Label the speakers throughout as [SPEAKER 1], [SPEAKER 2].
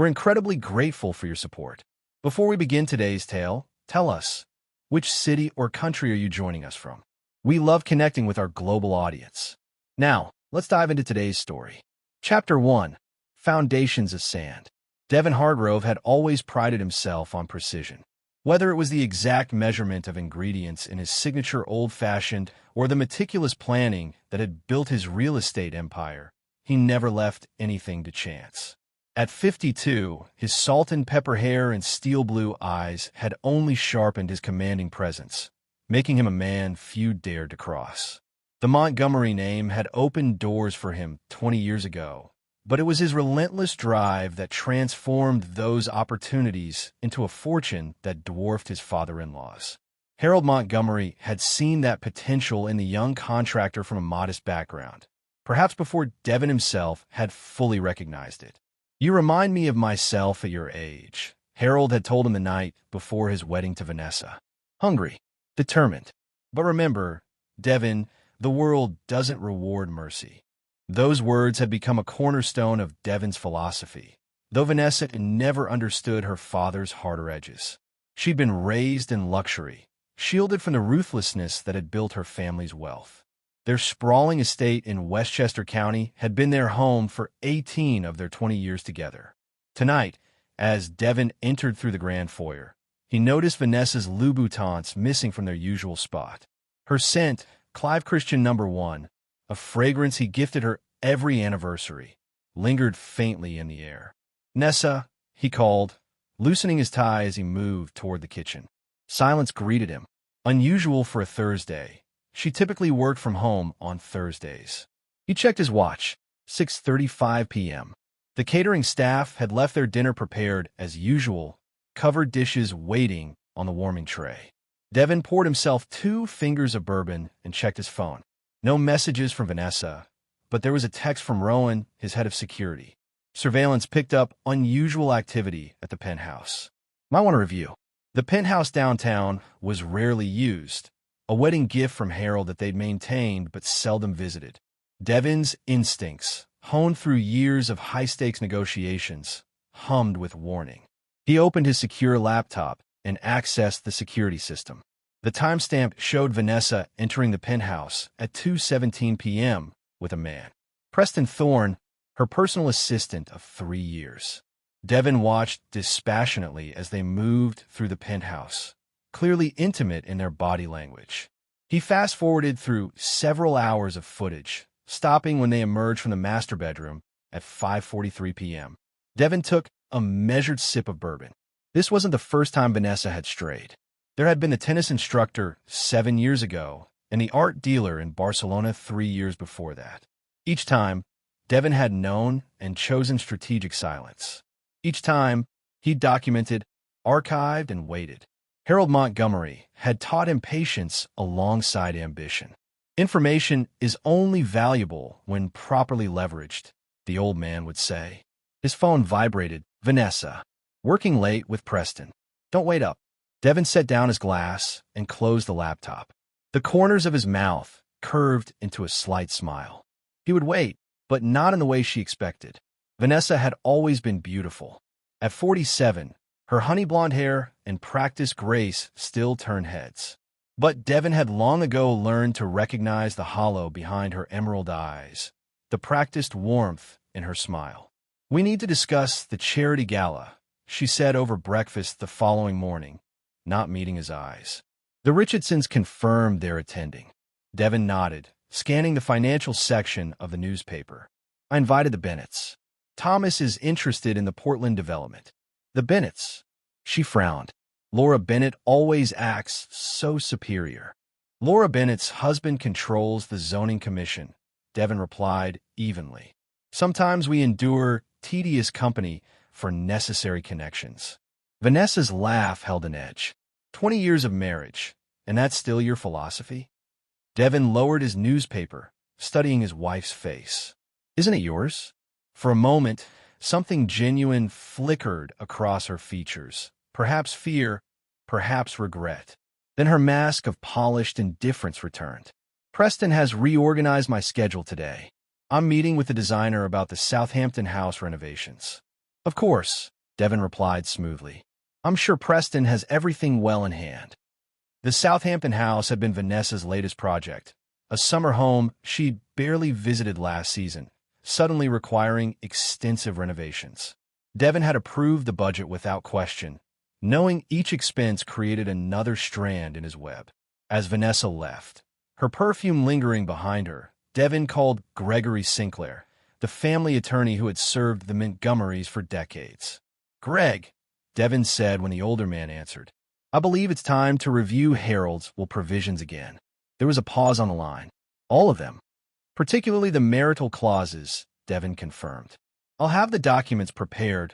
[SPEAKER 1] We're incredibly grateful for your support. Before we begin today's tale, tell us, which city or country are you joining us from? We love connecting with our global audience. Now, let's dive into today's story. Chapter 1. Foundations of Sand. Devin Hargrove had always prided himself on precision. Whether it was the exact measurement of ingredients in his signature old-fashioned or the meticulous planning that had built his real estate empire, he never left anything to chance. At 52, his salt and pepper hair and steel blue eyes had only sharpened his commanding presence, making him a man few dared to cross. The Montgomery name had opened doors for him 20 years ago, but it was his relentless drive that transformed those opportunities into a fortune that dwarfed his father-in-law's. Harold Montgomery had seen that potential in the young contractor from a modest background, perhaps before Devin himself had fully recognized it. "You remind me of myself at your age," Harold had told him the night before his wedding to Vanessa. "Hungry, determined. But remember, Devin, the world doesn't reward mercy." Those words had become a cornerstone of Devin's philosophy, though Vanessa never understood her father's harder edges. She'd been raised in luxury, shielded from the ruthlessness that had built her family's wealth. Their sprawling estate in Westchester County had been their home for 18 of their 20 years together. Tonight, as Devin entered through the grand foyer, he noticed Vanessa's Louboutins missing from their usual spot. Her scent, Clive Christian No. 1, a fragrance he gifted her every anniversary, lingered faintly in the air. "Nessa," he called, loosening his tie as he moved toward the kitchen. Silence greeted him, unusual for a Thursday. She typically worked from home on Thursdays. He checked his watch, 6:35 p.m. The catering staff had left their dinner prepared as usual, covered dishes waiting on the warming tray. Devin poured himself 2 fingers of bourbon and checked his phone. No messages from Vanessa, but there was a text from Rowan, his head of security. Surveillance picked up unusual activity at the penthouse. "Might want to review." The penthouse downtown was rarely used, a wedding gift from Harold that they'd maintained but seldom visited. Devin's instincts, honed through years of high-stakes negotiations, hummed with warning. He opened his secure laptop and accessed the security system. The timestamp showed Vanessa entering the penthouse at 2:17 p.m. with a man, Preston Thorne, her personal assistant of 3 years. Devin watched dispassionately as they moved through the penthouse, clearly intimate in their body language. He fast-forwarded through several hours of footage, stopping when they emerged from the master bedroom at 5:43 p.m. Devin took a measured sip of bourbon. This wasn't the first time Vanessa had strayed. There had been the tennis instructor 7 years ago and the art dealer in Barcelona 3 years before that. Each time, Devin had known and chosen strategic silence. Each time, he documented, archived, and waited. Harold Montgomery had taught him patience alongside ambition. "Information is only valuable when properly leveraged," the old man would say. His phone vibrated. "Vanessa. Working late with Preston. Don't wait up." Devin set down his glass and closed the laptop. The corners of his mouth curved into a slight smile. He would wait, but not in the way she expected. Vanessa had always been beautiful. At 47, her honey blonde hair and practiced grace still turned heads. But Devin had long ago learned to recognize the hollow behind her emerald eyes, the practiced warmth in her smile. "We need to discuss the charity gala," she said over breakfast the following morning, not meeting his eyes. The Richardsons confirmed their attending. Devin nodded, scanning the financial section of the newspaper. "I invited the Bennetts. Thomas is interested in the Portland development." "The Bennetts?" She frowned. "Laura Bennett always acts so superior." "Laura Bennett's husband controls the zoning commission," Devin replied evenly. "Sometimes we endure tedious company for necessary connections." Vanessa's laugh held an edge. 20 years of marriage, and that's still your philosophy?" Devin lowered his newspaper, studying his wife's face. "Isn't it yours?" For a moment, something genuine flickered across her features. Perhaps fear, perhaps regret. Then her mask of polished indifference returned. "Preston has reorganized my schedule today. I'm meeting with the designer about the Southampton house renovations." Of course, Devin replied smoothly. I'm sure Preston has everything well in hand. The Southampton house had been Vanessa's latest project, a summer home she'd barely visited last season, suddenly requiring extensive renovations. Devin had approved the budget without question, knowing each expense created another strand in his web. As Vanessa left, her perfume lingering behind her, Devin called Gregory Sinclair, the family attorney who had served the Montgomerys for decades. Greg, Devin said when the older man answered, I believe it's time to review Harold's will provisions again. There was a pause on the line. All of them. Particularly the marital clauses, Devin confirmed. I'll have the documents prepared,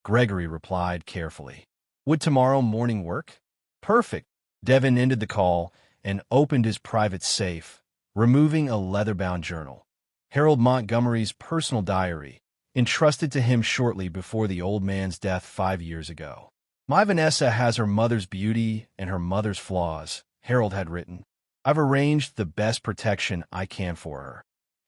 [SPEAKER 1] Gregory replied carefully. Would tomorrow morning work? Perfect. Devin ended the call and opened his private safe, removing a leather-bound journal. Harold Montgomery's personal diary, entrusted to him shortly before the old man's death 5 years ago. My Vanessa has her mother's beauty and her mother's flaws, Harold had written. I've arranged the best protection I can for her.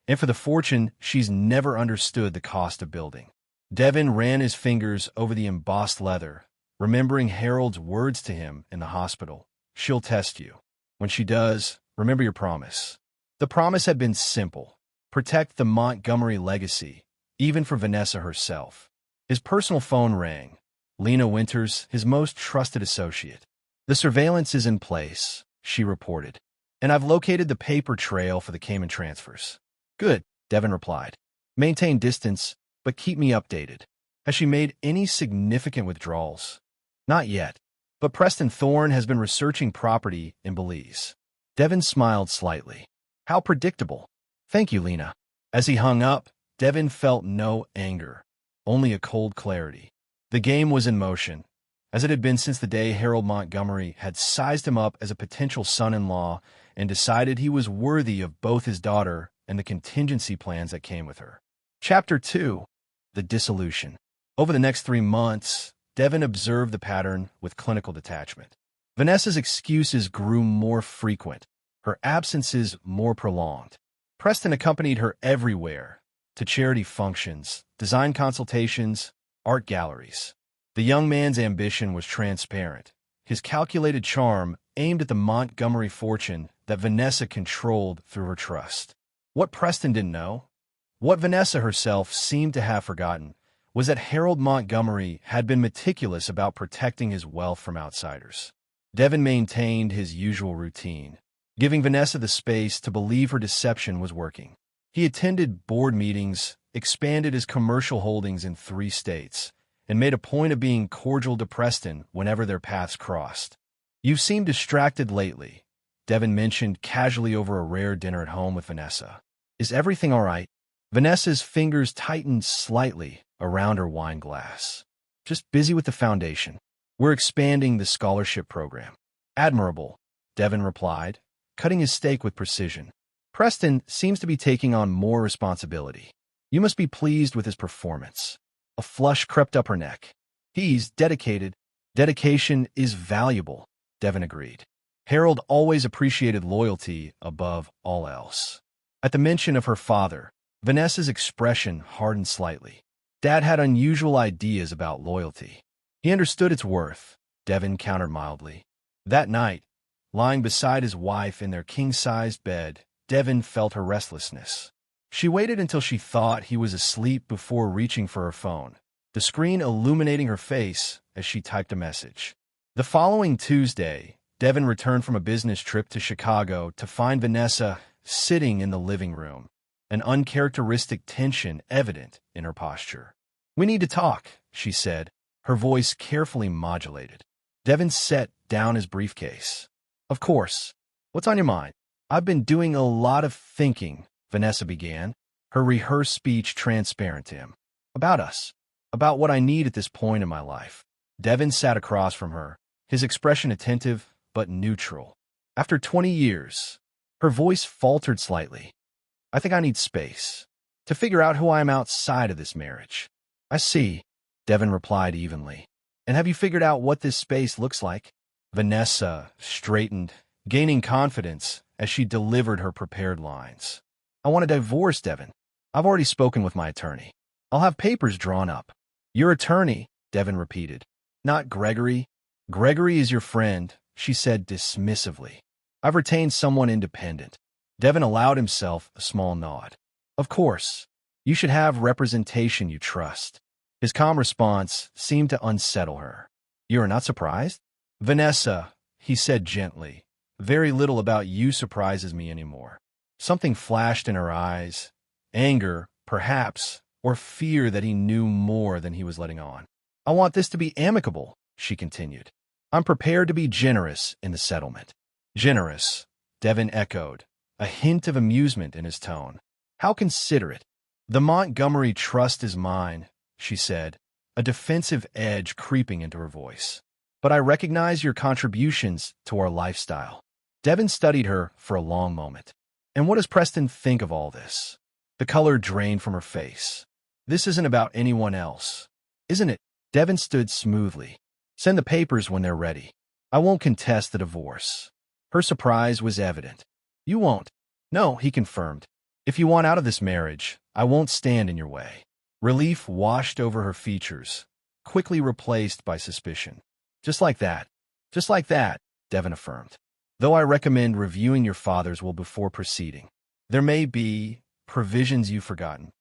[SPEAKER 1] And for the fortune she's never understood the cost of building. Devin ran his fingers over the embossed leather, remembering Harold's words to him in the hospital. She'll test you. When she does, remember your promise. The promise had been simple. Protect the Montgomery legacy, even for Vanessa herself. His personal phone rang. Lena Winters, his most trusted associate. The surveillance is in place, she reported. And I've located the paper trail for the Cayman transfers. Good, Devin replied. Maintain distance, but keep me updated. Has she made any significant withdrawals? Not yet, but Preston Thorne has been researching property in Belize. Devin smiled slightly. How predictable. Thank you, Lena. As he hung up, Devin felt no anger, only a cold clarity. The game was in motion, as it had been since the day Harold Montgomery had sized him up as a potential son-in-law and decided he was worthy of both his daughter and the contingency plans that came with her. Chapter 2. The Dissolution. Over the next 3 months, Devin observed the pattern with clinical detachment. Vanessa's excuses grew more frequent, her absences more prolonged. Preston accompanied her everywhere, to charity functions, design consultations, art galleries. The young man's ambition was transparent, his calculated charm aimed at the Montgomery fortune that Vanessa controlled through her trust. What Preston didn't know, what Vanessa herself seemed to have forgotten, was that Harold Montgomery had been meticulous about protecting his wealth from outsiders. Devin maintained his usual routine, giving Vanessa the space to believe her deception was working. He attended board meetings, expanded his commercial holdings in 3 states, and made a point of being cordial to Preston whenever their paths crossed. You seem distracted lately, Devin mentioned casually over a rare dinner at home with Vanessa. Is everything all right? Vanessa's fingers tightened slightly around her wine glass. Just busy with the foundation. We're expanding the scholarship program. Admirable, Devin replied, cutting his steak with precision. Preston seems to be taking on more responsibility. You must be pleased with his performance. A flush crept up her neck. He's dedicated. Dedication is valuable, Devin agreed. Harold always appreciated loyalty above all else. At the mention of her father, Vanessa's expression hardened slightly. Dad had unusual ideas about loyalty. He understood its worth, Devin countered mildly. That night, lying beside his wife in their king-sized bed, Devin felt her restlessness. She waited until she thought he was asleep before reaching for her phone, the screen illuminating her face as she typed a message. The following Tuesday, Devin returned from a business trip to Chicago to find Vanessa sitting in the living room, an uncharacteristic tension evident in her posture. We need to talk, she said, her voice carefully modulated. Devin set down his briefcase. Of course. What's on your mind? I've been doing a lot of thinking, Vanessa began, her rehearsed speech transparent to him. About us. About what I need at this point in my life. Devin sat across from her, his expression attentive but neutral. After 20 years, her voice faltered slightly. I think I need space to figure out who I am outside of this marriage. I see, Devin replied evenly. And have you figured out what this space looks like? Vanessa straightened, gaining confidence as she delivered her prepared lines. I want a divorce, Devin. I've already spoken with my attorney. I'll have papers drawn up. Your attorney, Devin repeated. Not Gregory. Gregory is your friend, she said dismissively. I've retained someone independent. Devin allowed himself a small nod. Of course. You should have representation you trust. His calm response seemed to unsettle her. You are not surprised? Vanessa, he said gently, very little about you surprises me anymore. Something flashed in her eyes. Anger, perhaps, or fear that he knew more than he was letting on. I want this to be amicable, she continued. I'm prepared to be generous in the settlement. Generous, Devin echoed, a hint of amusement in his tone. How considerate. The Montgomery trust is mine, she said, a defensive edge creeping into her voice. But I recognize your contributions to our lifestyle. Devin studied her for a long moment. And what does Preston think of all this? The color drained from her face. This isn't about anyone else, isn't it? Devin stood smoothly. Send the papers when they're ready. I won't contest the divorce. Her surprise was evident. You won't? No, he confirmed. If you want out of this marriage, I won't stand in your way. Relief washed over her features, quickly replaced by suspicion. Just like that, Devin affirmed. Though I recommend reviewing your father's will before proceeding. There may be provisions you've forgotten.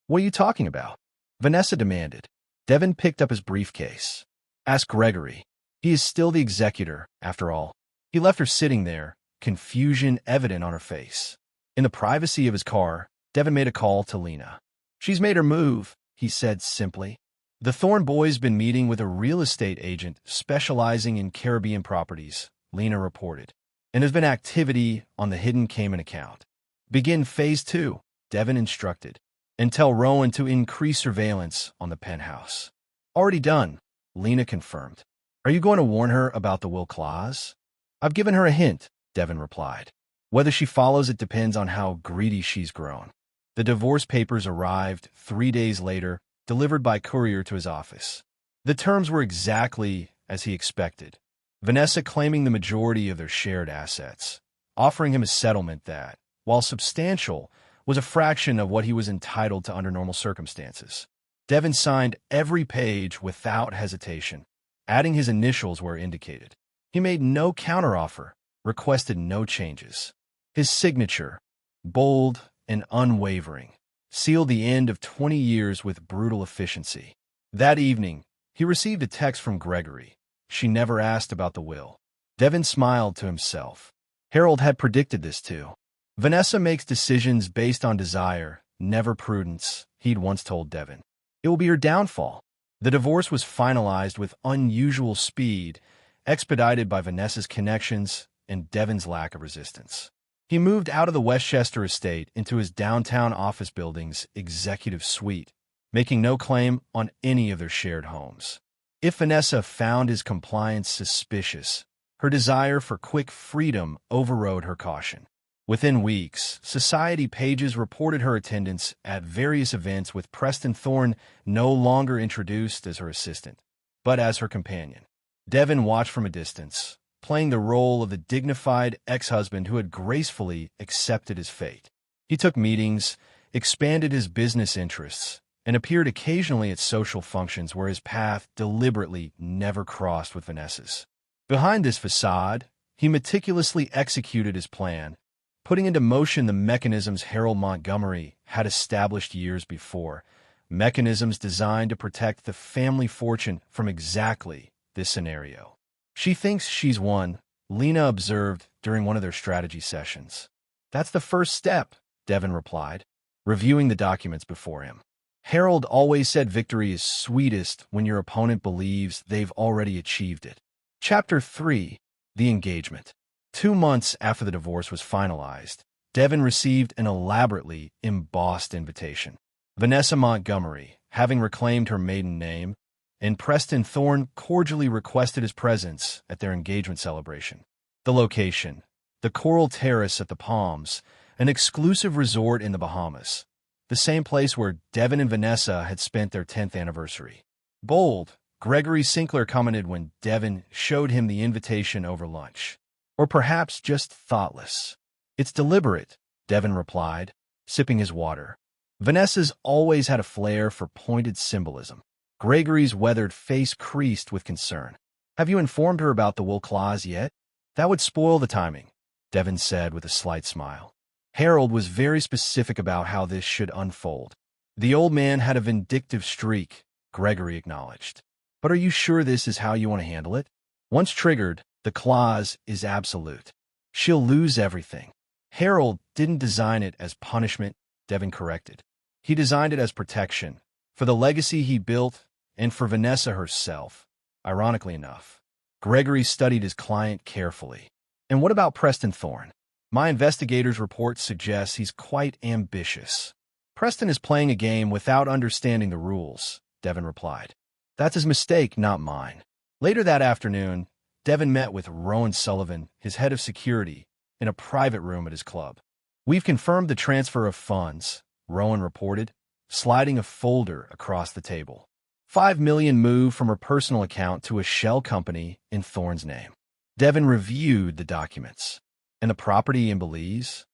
[SPEAKER 1] What are you talking about? Vanessa demanded. Devin picked up his briefcase. Ask Gregory. He is still the executor, after all. He left her sitting there, confusion evident on her face. In the privacy of his car, Devin made a call to Lena. She's made her move, he said simply. The Thorne boy's been meeting with a real estate agent specializing in Caribbean properties, Lena reported. And there's been activity on the hidden Cayman account. Begin phase 2, Devin instructed, and tell Rowan to increase surveillance on the penthouse. Already done, Lena confirmed. Are you going to warn her about the will clause? I've given her a hint, Devin replied. Whether she follows it depends on how greedy she's grown. The divorce papers arrived 3 days later, delivered by courier to his office. The terms were exactly as he expected. Vanessa claiming the majority of their shared assets, offering him a settlement that, while substantial, was a fraction of what he was entitled to under normal circumstances. Devin signed every page without hesitation, adding his initials where indicated. He made no counteroffer, requested no changes. His signature, bold and unwavering, sealed the end of 20 years with brutal efficiency. That evening, he received a text from Gregory. She never asked about the will. Devin smiled to himself. Harold had predicted this too. Vanessa makes decisions based on desire, never prudence, he'd once told Devin. It will be her downfall. The divorce was finalized with unusual speed, expedited by Vanessa's connections and Devin's lack of resistance. He moved out of the Westchester estate into his downtown office building's executive suite, making no claim on any of their shared homes. If Vanessa found his compliance suspicious, her desire for quick freedom overrode her caution. Within weeks, society pages reported her attendance at various events with Preston Thorne no longer introduced as her assistant, but as her companion. Devin watched from a distance, playing the role of the dignified ex-husband who had gracefully accepted his fate. He took meetings, expanded his business interests, and appeared occasionally at social functions where his path deliberately never crossed with Vanessa's. Behind this facade, he meticulously executed his plan, putting into motion the mechanisms Harold Montgomery had established years before, mechanisms designed to protect the family fortune from exactly this scenario. She thinks she's won, Lena observed during one of their strategy sessions. That's the first step, Devin replied, reviewing the documents before him. Harold always said victory is sweetest when your opponent believes they've already achieved it. Chapter 3. The Engagement. 2 months after the divorce was finalized, Devin received an elaborately embossed invitation. Vanessa Montgomery, having reclaimed her maiden name, and Preston Thorne cordially requested his presence at their engagement celebration. The location, the Coral Terrace at the Palms, an exclusive resort in the Bahamas, the same place where Devin and Vanessa had spent their 10th anniversary. Bold, Gregory Sinclair commented when Devin showed him the invitation over lunch. Or perhaps just thoughtless. It's deliberate, Devin replied, sipping his water. Vanessa's always had a flair for pointed symbolism. Gregory's weathered face creased with concern. Have you informed her about the will clause yet? That would spoil the timing, Devon said with a slight smile. Harold was very specific about how this should unfold. The old man had a vindictive streak, Gregory acknowledged. But are you sure this is how you want to handle it? Once triggered, the clause is absolute. She'll lose everything. Harold didn't design it as punishment, Devon corrected. He designed it as protection, for the legacy he built and for Vanessa herself. Ironically enough, Gregory studied his client carefully. And what about Preston Thorne? My investigator's report suggests he's quite ambitious. Preston is playing a game without understanding the rules, Devon replied. That's his mistake, not mine. Later that afternoon, Devon met with Rowan Sullivan, his head of security, in a private room at his club. We've confirmed the transfer of funds, Rowan reported, sliding a folder across the table. $5 million moved from her personal account to a shell company in Thorne's name. Devon reviewed the documents. And the property in Belize?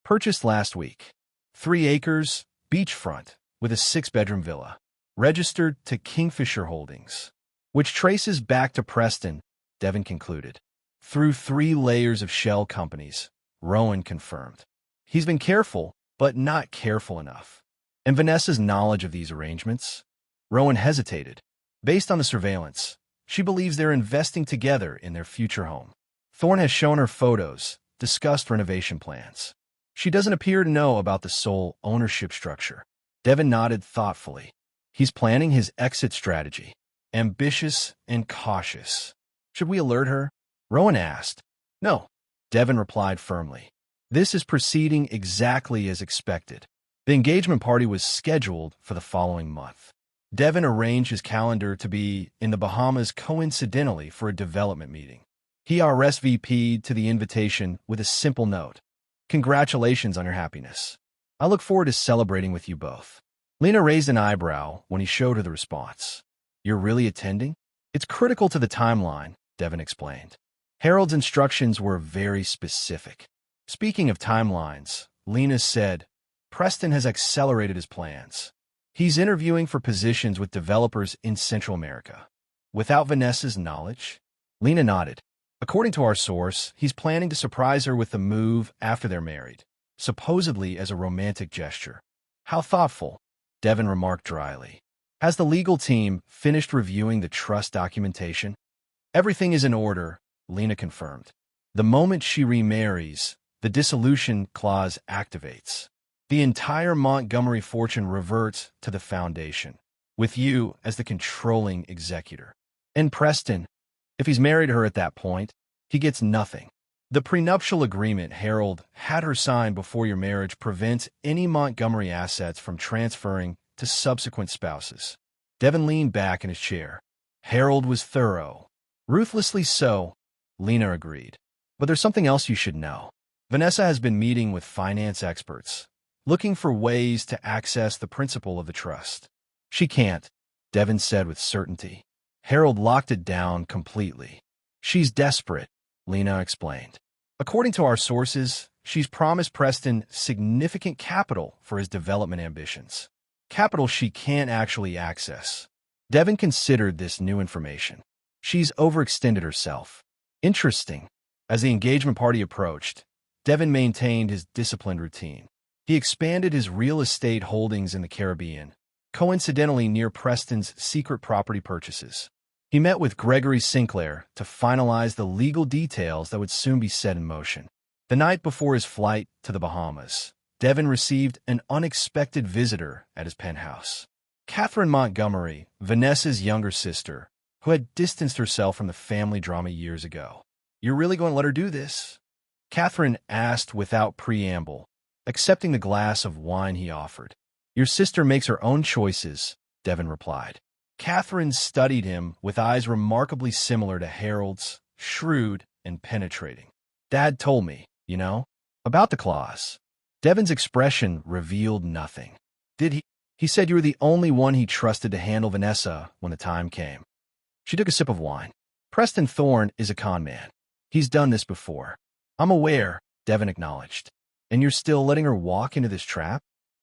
[SPEAKER 1] Purchased last week. 3 acres, beachfront, with a 6-bedroom villa. Registered to Kingfisher Holdings, which traces back to Preston, Devon concluded. Through 3 layers of shell companies, Rowan confirmed. He's been careful, but not careful enough. And Vanessa's knowledge of these arrangements? Rowan hesitated. Based on the surveillance, she believes they're investing together in their future home. Thorne has shown her photos, discussed renovation plans. She doesn't appear to know about the sole ownership structure. Devon nodded thoughtfully. He's planning his exit strategy. Ambitious and cautious. Should we alert her? Rowan asked. No, Devon replied firmly. This is proceeding exactly as expected. The engagement party was scheduled for the following month. Devon arranged his calendar to be in the Bahamas coincidentally for a development meeting. He RSVP'd to the invitation with a simple note. Congratulations on your happiness. I look forward to celebrating with you both. Lena raised an eyebrow when he showed her the response. You're really attending? It's critical to the timeline, Devon explained. Harold's instructions were very specific. Speaking of timelines, Lena said, Preston has accelerated his plans. He's interviewing for positions with developers in Central America. Without Vanessa's knowledge? Lena nodded. According to our source, he's planning to surprise her with the move after they're married, supposedly as a romantic gesture. How thoughtful, Devon remarked dryly. Has the legal team finished reviewing the trust documentation? Everything is in order, Lena confirmed. The moment she remarries, the dissolution clause activates. The entire Montgomery fortune reverts to the foundation, with you as the controlling executor. And Preston, if he's married her at that point, he gets nothing. The prenuptial agreement Harold had her sign before your marriage prevents any Montgomery assets from transferring to subsequent spouses. Devon leaned back in his chair. Harold was thorough. Ruthlessly so, Lena agreed. But there's something else you should know. Vanessa has been meeting with finance experts, looking for ways to access the principal of the trust. She can't, Devon said with certainty. Harold locked it down completely. She's desperate, Lena explained. According to our sources, she's promised Preston significant capital for his development ambitions. Capital she can't actually access. Devon considered this new information. She's overextended herself. Interesting. As the engagement party approached, Devon maintained his disciplined routine. He expanded his real estate holdings in the Caribbean, coincidentally near Preston's secret property purchases. He met with Gregory Sinclair to finalize the legal details that would soon be set in motion. The night before his flight to the Bahamas, Devon received an unexpected visitor at his penthouse. Catherine Montgomery, Vanessa's younger sister, who had distanced herself from the family drama years ago. You're really going to let her do this? Catherine asked without preamble, accepting the glass of wine he offered. Your sister makes her own choices, Devon replied. Catherine studied him with eyes remarkably similar to Harold's, shrewd and penetrating. Dad told me, about the clause. Devon's expression revealed nothing. Did he? He said you were the only one he trusted to handle Vanessa when the time came. She took a sip of wine. Preston Thorne is a con man. He's done this before. I'm aware, Devon acknowledged. And you're still letting her walk into this trap?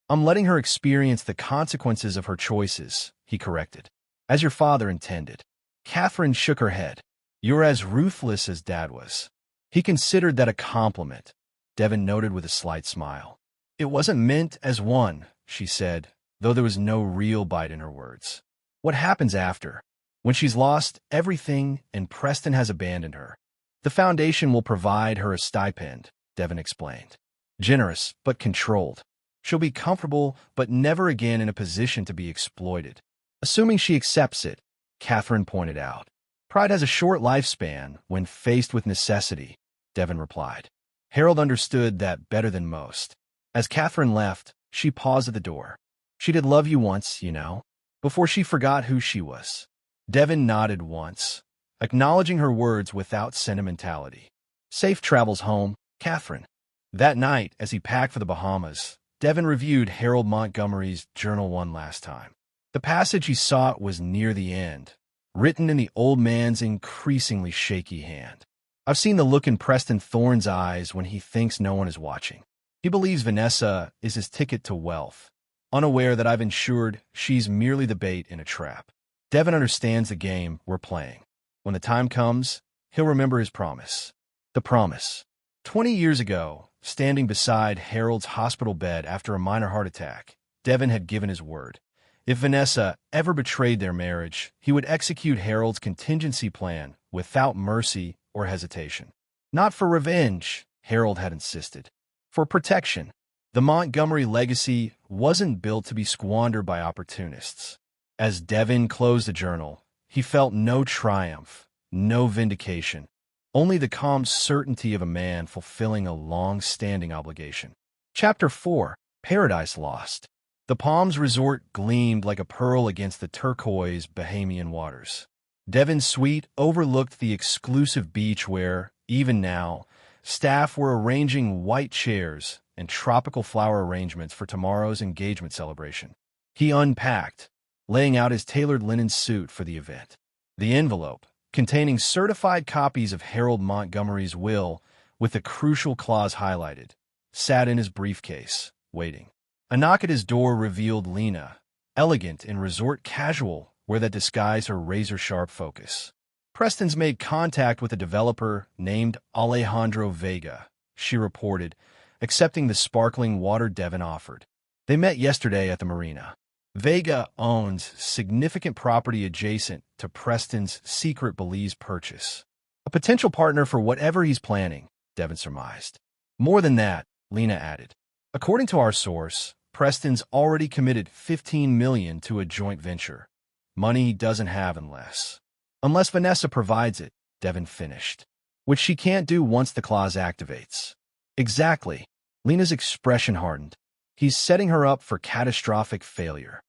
[SPEAKER 1] I'm letting her experience the consequences of her choices, he corrected. As your father intended. Catherine shook her head. You're as ruthless as Dad was. He considered that a compliment, Devon noted with a slight smile. It wasn't meant as one, she said, though there was no real bite in her words. What happens after? When she's lost everything and Preston has abandoned her. The foundation will provide her a stipend, Devon explained. Generous, but controlled. She'll be comfortable, but never again in a position to be exploited. Assuming she accepts it, Catherine pointed out. Pride has a short lifespan when faced with necessity, Devon replied. Harold understood that better than most. As Catherine left, she paused at the door. She did love you once, you know, before she forgot who she was. Devon nodded once, acknowledging her words without sentimentality. Safe travels home, Catherine. That night, as he packed for the Bahamas, Devon reviewed Harold Montgomery's journal one last time. The passage he sought was near the end, written in the old man's increasingly shaky hand. I've seen the look in Preston Thorne's eyes when he thinks no one is watching. He believes Vanessa is his ticket to wealth, unaware that I've ensured she's merely the bait in a trap. Devon understands the game we're playing. When the time comes, he'll remember his promise. The promise. 20 years ago, standing beside Harold's hospital bed after a minor heart attack, Devon had given his word. If Vanessa ever betrayed their marriage, he would execute Harold's contingency plan without mercy or hesitation. Not for revenge, Harold had insisted. For protection. The Montgomery legacy wasn't built to be squandered by opportunists. As Devon closed the journal, he felt no triumph, no vindication, only the calm certainty of a man fulfilling a long-standing obligation. Chapter 4. Paradise Lost. The Palms Resort gleamed like a pearl against the turquoise Bahamian waters. Devon's suite overlooked the exclusive beach where, even now, staff were arranging white chairs and tropical flower arrangements for tomorrow's engagement celebration. He unpacked, laying out his tailored linen suit for the event. The envelope, containing certified copies of Harold Montgomery's will with the crucial clause highlighted, sat in his briefcase, waiting. A knock at his door revealed Lena, elegant in resort casual wear that disguised her razor-sharp focus. Preston's made contact with a developer named Alejandro Vega, she reported, accepting the sparkling water Devon offered. They met yesterday at the marina. Vega owns significant property adjacent to Preston's secret Belize purchase. A potential partner for whatever he's planning, Devon surmised. More than that, Lena added. According to our source, Preston's already committed $15 million to a joint venture. Money he doesn't have unless Vanessa provides it, Devon finished. Which she can't do once the clause activates. Exactly. Lena's expression hardened. He's setting her up for catastrophic failure.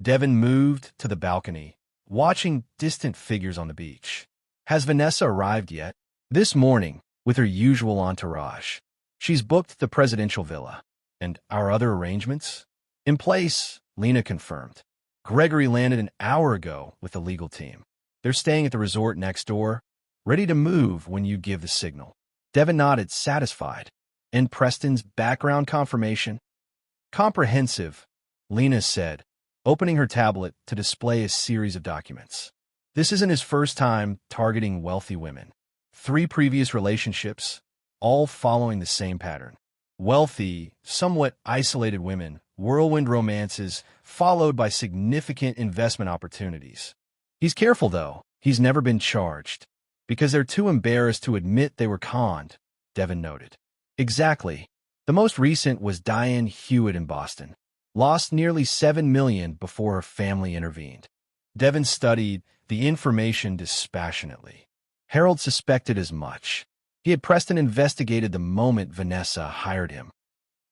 [SPEAKER 1] Devon moved to the balcony, watching distant figures on the beach. Has Vanessa arrived yet? This morning, with her usual entourage. She's booked the presidential villa. And our other arrangements? In place, Lena confirmed. Gregory landed an hour ago with the legal team. They're staying at the resort next door, ready to move when you give the signal. Devon nodded, satisfied. And Preston's background confirmation? Comprehensive, Lena said, opening her tablet to display a series of documents. This isn't his first time targeting wealthy women. 3 previous relationships, all following the same pattern. Wealthy, somewhat isolated women, whirlwind romances, followed by significant investment opportunities. He's careful, though. He's never been charged. Because they're too embarrassed to admit they were conned, Devon noted. Exactly. The most recent was Diane Hewitt in Boston. Lost nearly $7 million before her family intervened. Devon studied the information dispassionately. Harold suspected as much. He had Preston investigated the moment Vanessa hired him.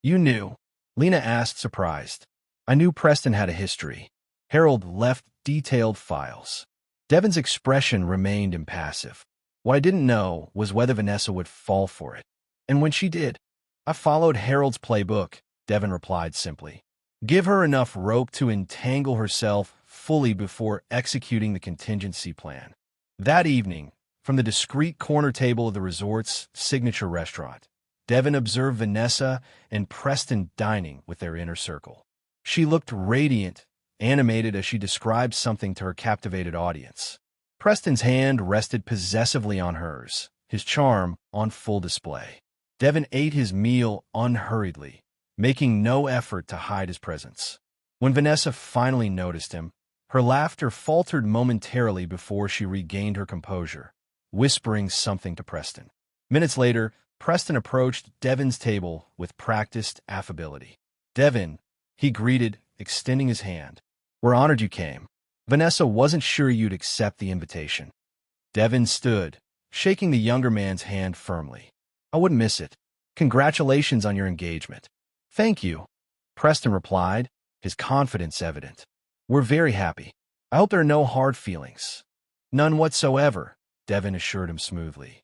[SPEAKER 1] You knew? Lena asked, surprised. I knew Preston had a history. Harold left detailed files. Devon's expression remained impassive. What I didn't know was whether Vanessa would fall for it. And when she did, I followed Harold's playbook, Devon replied simply. Give her enough rope to entangle herself fully before executing the contingency plan. That evening, from the discreet corner table of the resort's signature restaurant, Devon observed Vanessa and Preston dining with their inner circle. She looked radiant animated as she described something to her captivated audience. Preston's hand rested possessively on hers, his charm on full display. Devin ate his meal unhurriedly, making no effort to hide his presence. When Vanessa finally noticed him, her laughter faltered momentarily before she regained her composure, whispering something to Preston. Minutes later, Preston approached Devin's table with practiced affability. "Devin," he greeted, extending his hand. "We're honored you came. Vanessa wasn't sure you'd accept the invitation." Devin stood, shaking the younger man's hand firmly. "I wouldn't miss it. Congratulations on your engagement." "Thank you," Preston replied, his confidence evident. "We're very happy. I hope there are no hard feelings." "None whatsoever," Devin assured him smoothly.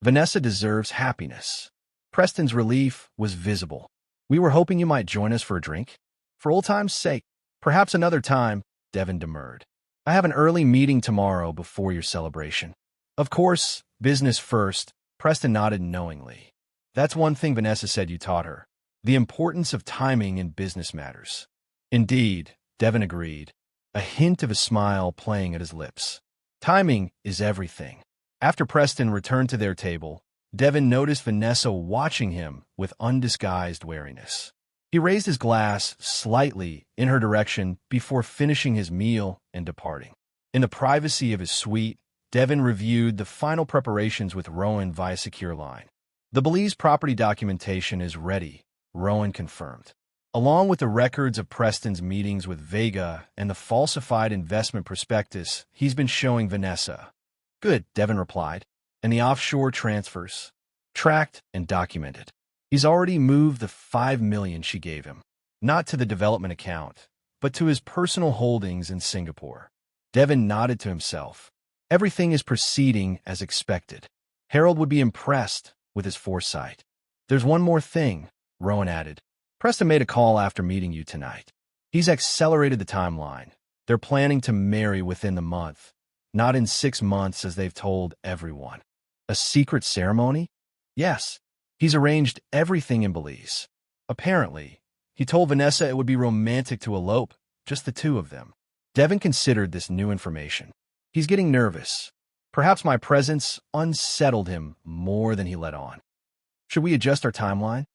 [SPEAKER 1] "Vanessa deserves happiness." Preston's relief was visible. "We were hoping you might join us for a drink. For old time's sake. Perhaps another time," Devin demurred. "I have an early meeting tomorrow before your celebration." "Of course, business first," Preston nodded knowingly. "That's one thing Vanessa said you taught her. The importance of timing in business matters." "Indeed," Devin agreed, a hint of a smile playing at his lips. "Timing is everything." After Preston returned to their table, Devin noticed Vanessa watching him with undisguised wariness. He raised his glass slightly in her direction before finishing his meal and departing. In the privacy of his suite, Devin reviewed the final preparations with Rowan via secure line. "The Belize property documentation is ready," Rowan confirmed. "Along with the records of Preston's meetings with Vega and the falsified investment prospectus he's been showing Vanessa." "Good," Devin replied. "And the offshore transfers?" "Tracked and documented. He's already moved the $5 million she gave him, not to the development account, but to his personal holdings in Singapore." Devin nodded to himself. Everything is proceeding as expected. Harold would be impressed with his foresight. "There's one more thing," Rowan added. "Preston made a call after meeting you tonight. He's accelerated the timeline. They're planning to marry within the month, not in 6 months as they've told everyone." "A secret ceremony?" "Yes. He's arranged everything in Belize. Apparently, he told Vanessa it would be romantic to elope, just the two of them." Devin considered this new information. "He's getting nervous. Perhaps my presence unsettled him more than he let on." "Should we adjust our timeline?"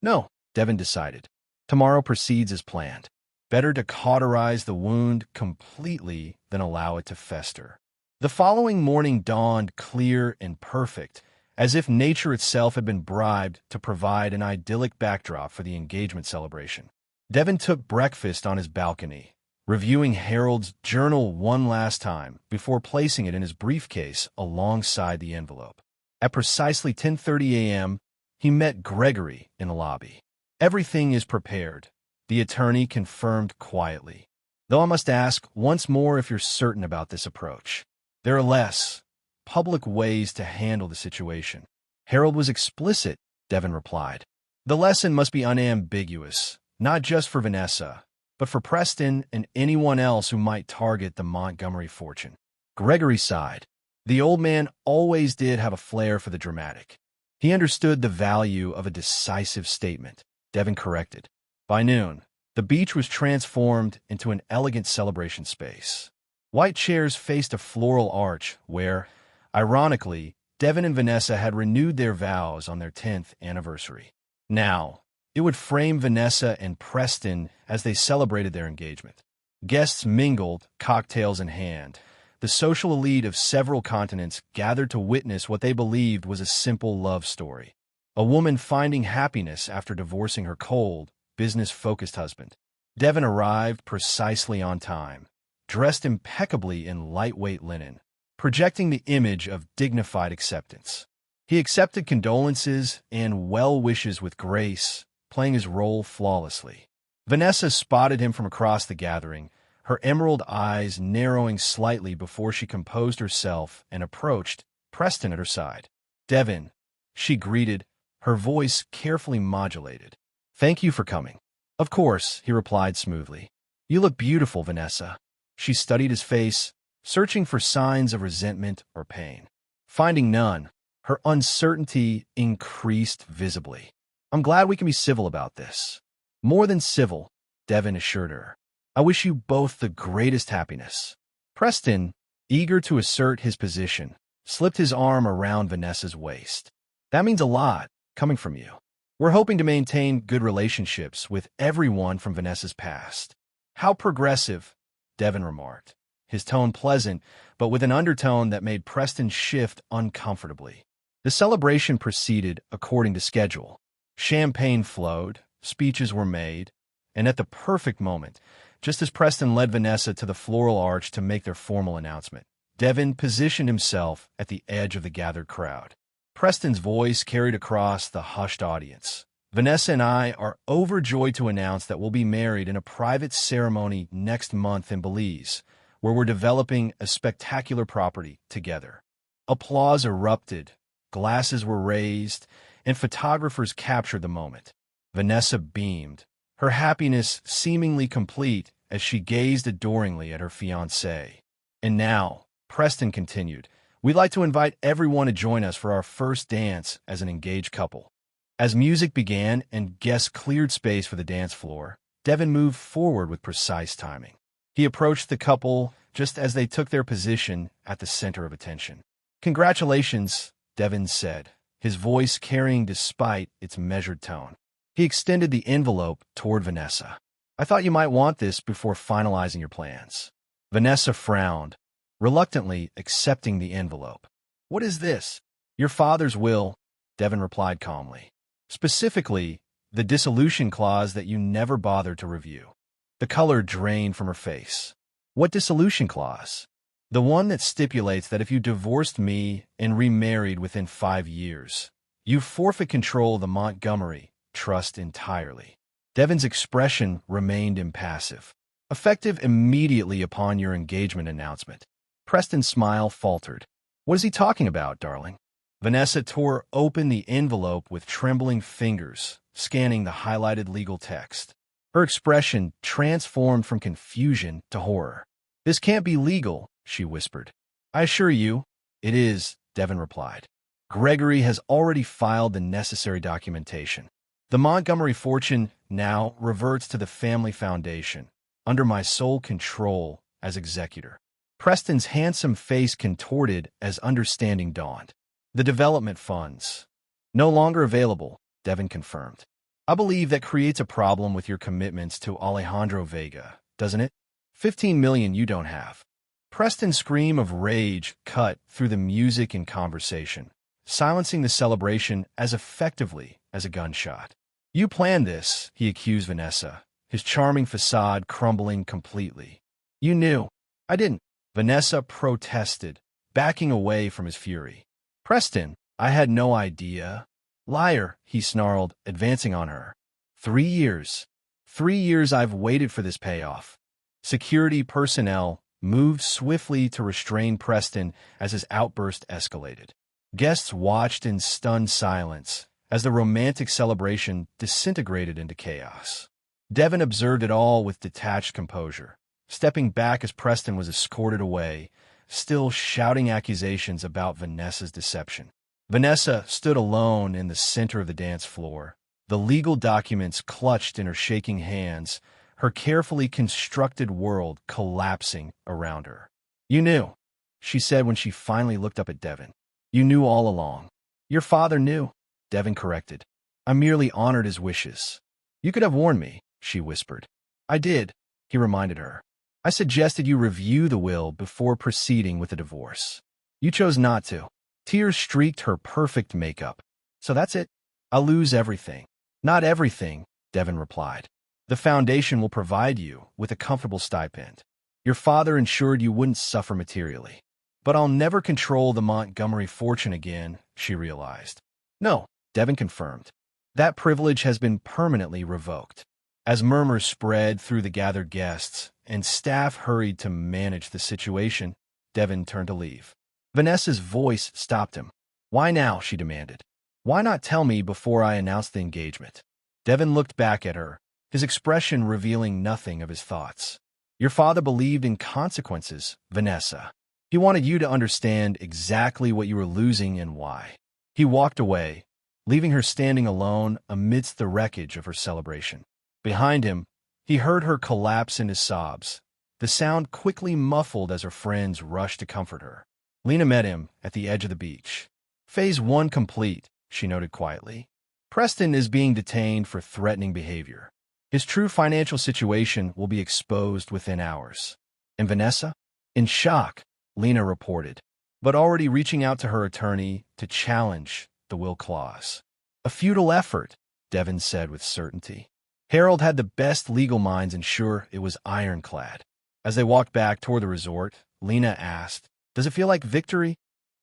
[SPEAKER 1] "No," Devin decided. "Tomorrow proceeds as planned. Better to cauterize the wound completely than allow it to fester." The following morning dawned clear and perfect, as if nature itself had been bribed to provide an idyllic backdrop for the engagement celebration. Devin took breakfast on his balcony, reviewing Harold's journal one last time before placing it in his briefcase alongside the envelope. At precisely 10:30 a.m., he met Gregory in the lobby. "Everything is prepared," the attorney confirmed quietly. "Though I must ask once more if you're certain about this approach. There are less public ways to handle the situation." "Harold was explicit," Devin replied. "The lesson must be unambiguous, not just for Vanessa, but for Preston and anyone else who might target the Montgomery fortune." Gregory sighed. The old man always did have a flair for the dramatic. He understood the value of a decisive statement, Devin corrected. By noon, the beach was transformed into an elegant celebration space. White chairs faced a floral arch where, ironically, Devin and Vanessa had renewed their vows on their 10th anniversary. Now, it would frame Vanessa and Preston as they celebrated their engagement. Guests mingled, cocktails in hand. The social elite of several continents gathered to witness what they believed was a simple love story. A woman finding happiness after divorcing her cold, business-focused husband. Devin arrived precisely on time, dressed impeccably in lightweight linen, projecting the image of dignified acceptance. He accepted condolences and well wishes with grace, playing his role flawlessly. Vanessa spotted him from across the gathering, her emerald eyes narrowing slightly before she composed herself and approached Preston at her side. "Devin," she greeted, her voice carefully modulated. "Thank you for coming." "Of course," he replied smoothly. "You look beautiful, Vanessa." She studied his face, searching for signs of resentment or pain. Finding none, her uncertainty increased visibly. "I'm glad we can be civil about this." "More than civil," Devin assured her. I wish you both the greatest happiness." Preston, eager to assert his position, slipped his arm around Vanessa's waist. "That means a lot, coming from you. We're hoping to maintain good relationships with everyone from Vanessa's past." "How progressive," Devin remarked, his tone pleasant, but with an undertone that made Preston shift uncomfortably. The celebration proceeded according to schedule. Champagne flowed, speeches were made, and at the perfect moment, just as Preston led Vanessa to the floral arch to make their formal announcement, Devin positioned himself at the edge of the gathered crowd. Preston's voice carried across the hushed audience. "Vanessa and I are overjoyed to announce that we'll be married in a private ceremony next month in Belize, where we're developing a spectacular property together." Applause erupted, glasses were raised, and photographers captured the moment. Vanessa beamed, her happiness seemingly complete as she gazed adoringly at her fiancé. "And now," Preston continued, "we'd like to invite everyone to join us for our first dance as an engaged couple." As music began and guests cleared space for the dance floor, Devin moved forward with precise timing. He approached the couple just as they took their position at the center of attention. "Congratulations," Devin said, his voice carrying despite its measured tone. He extended the envelope toward Vanessa. "I thought you might want this before finalizing your plans." Vanessa frowned, reluctantly accepting the envelope. "What is this?" "Your father's will," Devin replied calmly. "Specifically, the dissolution clause that you never bothered to review." The color drained from her face. "What dissolution clause?" "The one that stipulates that if you divorced me and remarried within 5 years, you forfeit control of the Montgomery trust entirely." Devin's expression remained impassive. "Effective immediately upon your engagement announcement." Preston's smile faltered. "What is he talking about, darling?" Vanessa tore open the envelope with trembling fingers, scanning the highlighted legal text. Her expression transformed from confusion to horror. "This can't be legal," she whispered. "I assure you, it is," Devin replied. "Gregory has already filed the necessary documentation. The Montgomery fortune now reverts to the family foundation, under my sole control as executor." Preston's handsome face contorted as understanding dawned. "The development funds, no longer available," Devin confirmed. "I believe that creates a problem with your commitments to Alejandro Vega, doesn't it? 15 million you don't have." Preston's scream of rage cut through the music and conversation, silencing the celebration as effectively as a gunshot. "You planned this," he accused Vanessa, his charming facade crumbling completely. "You knew." "I didn't," Vanessa protested, backing away from his fury. "Preston, I had no idea." "Liar," he snarled, advancing on her. 3 years. 3 years I've waited for this payoff." Security personnel moved swiftly to restrain Preston as his outburst escalated. Guests watched in stunned silence as the romantic celebration disintegrated into chaos. Devin observed it all with detached composure, stepping back as Preston was escorted away, still shouting accusations about Vanessa's deception. Vanessa stood alone in the center of the dance floor, the legal documents clutched in her shaking hands, her carefully constructed world collapsing around her. "You knew," she said when she finally looked up at Devin. "You knew all along." "Your father knew," Devin corrected. "I merely honored his wishes." "You could have warned me," she whispered. "I did," he reminded her. "I suggested you review the will before proceeding with the divorce. You chose not to." Tears streaked her perfect makeup. "So that's it? I'll lose everything." "Not everything," Devin replied. "The foundation will provide you with a comfortable stipend. Your father ensured you wouldn't suffer materially." "But I'll never control the Montgomery fortune again," she realized. "No," Devin confirmed. "That privilege has been permanently revoked." As murmurs spread through the gathered guests and staff hurried to manage the situation, Devin turned to leave. Vanessa's voice stopped him. "Why now?" she demanded. "Why not tell me before I announce the engagement?" Devin looked back at her, his expression revealing nothing of his thoughts. "Your father believed in consequences, Vanessa. He wanted you to understand exactly what you were losing and why." He walked away, leaving her standing alone amidst the wreckage of her celebration. Behind him, He heard her collapse into sobs, the sound quickly muffled as her friends rushed to comfort her. Lena met him at the edge of the beach. Phase 1 complete, she noted quietly. Preston is being detained for threatening behavior. His true financial situation will be exposed within hours. And Vanessa? In shock, Lena reported, but already reaching out to her attorney to challenge the will clause. A futile effort, Devin said with certainty. Harold had the best legal minds ensure it was ironclad. As they walked back toward the resort, Lena asked, "Does it feel like victory?"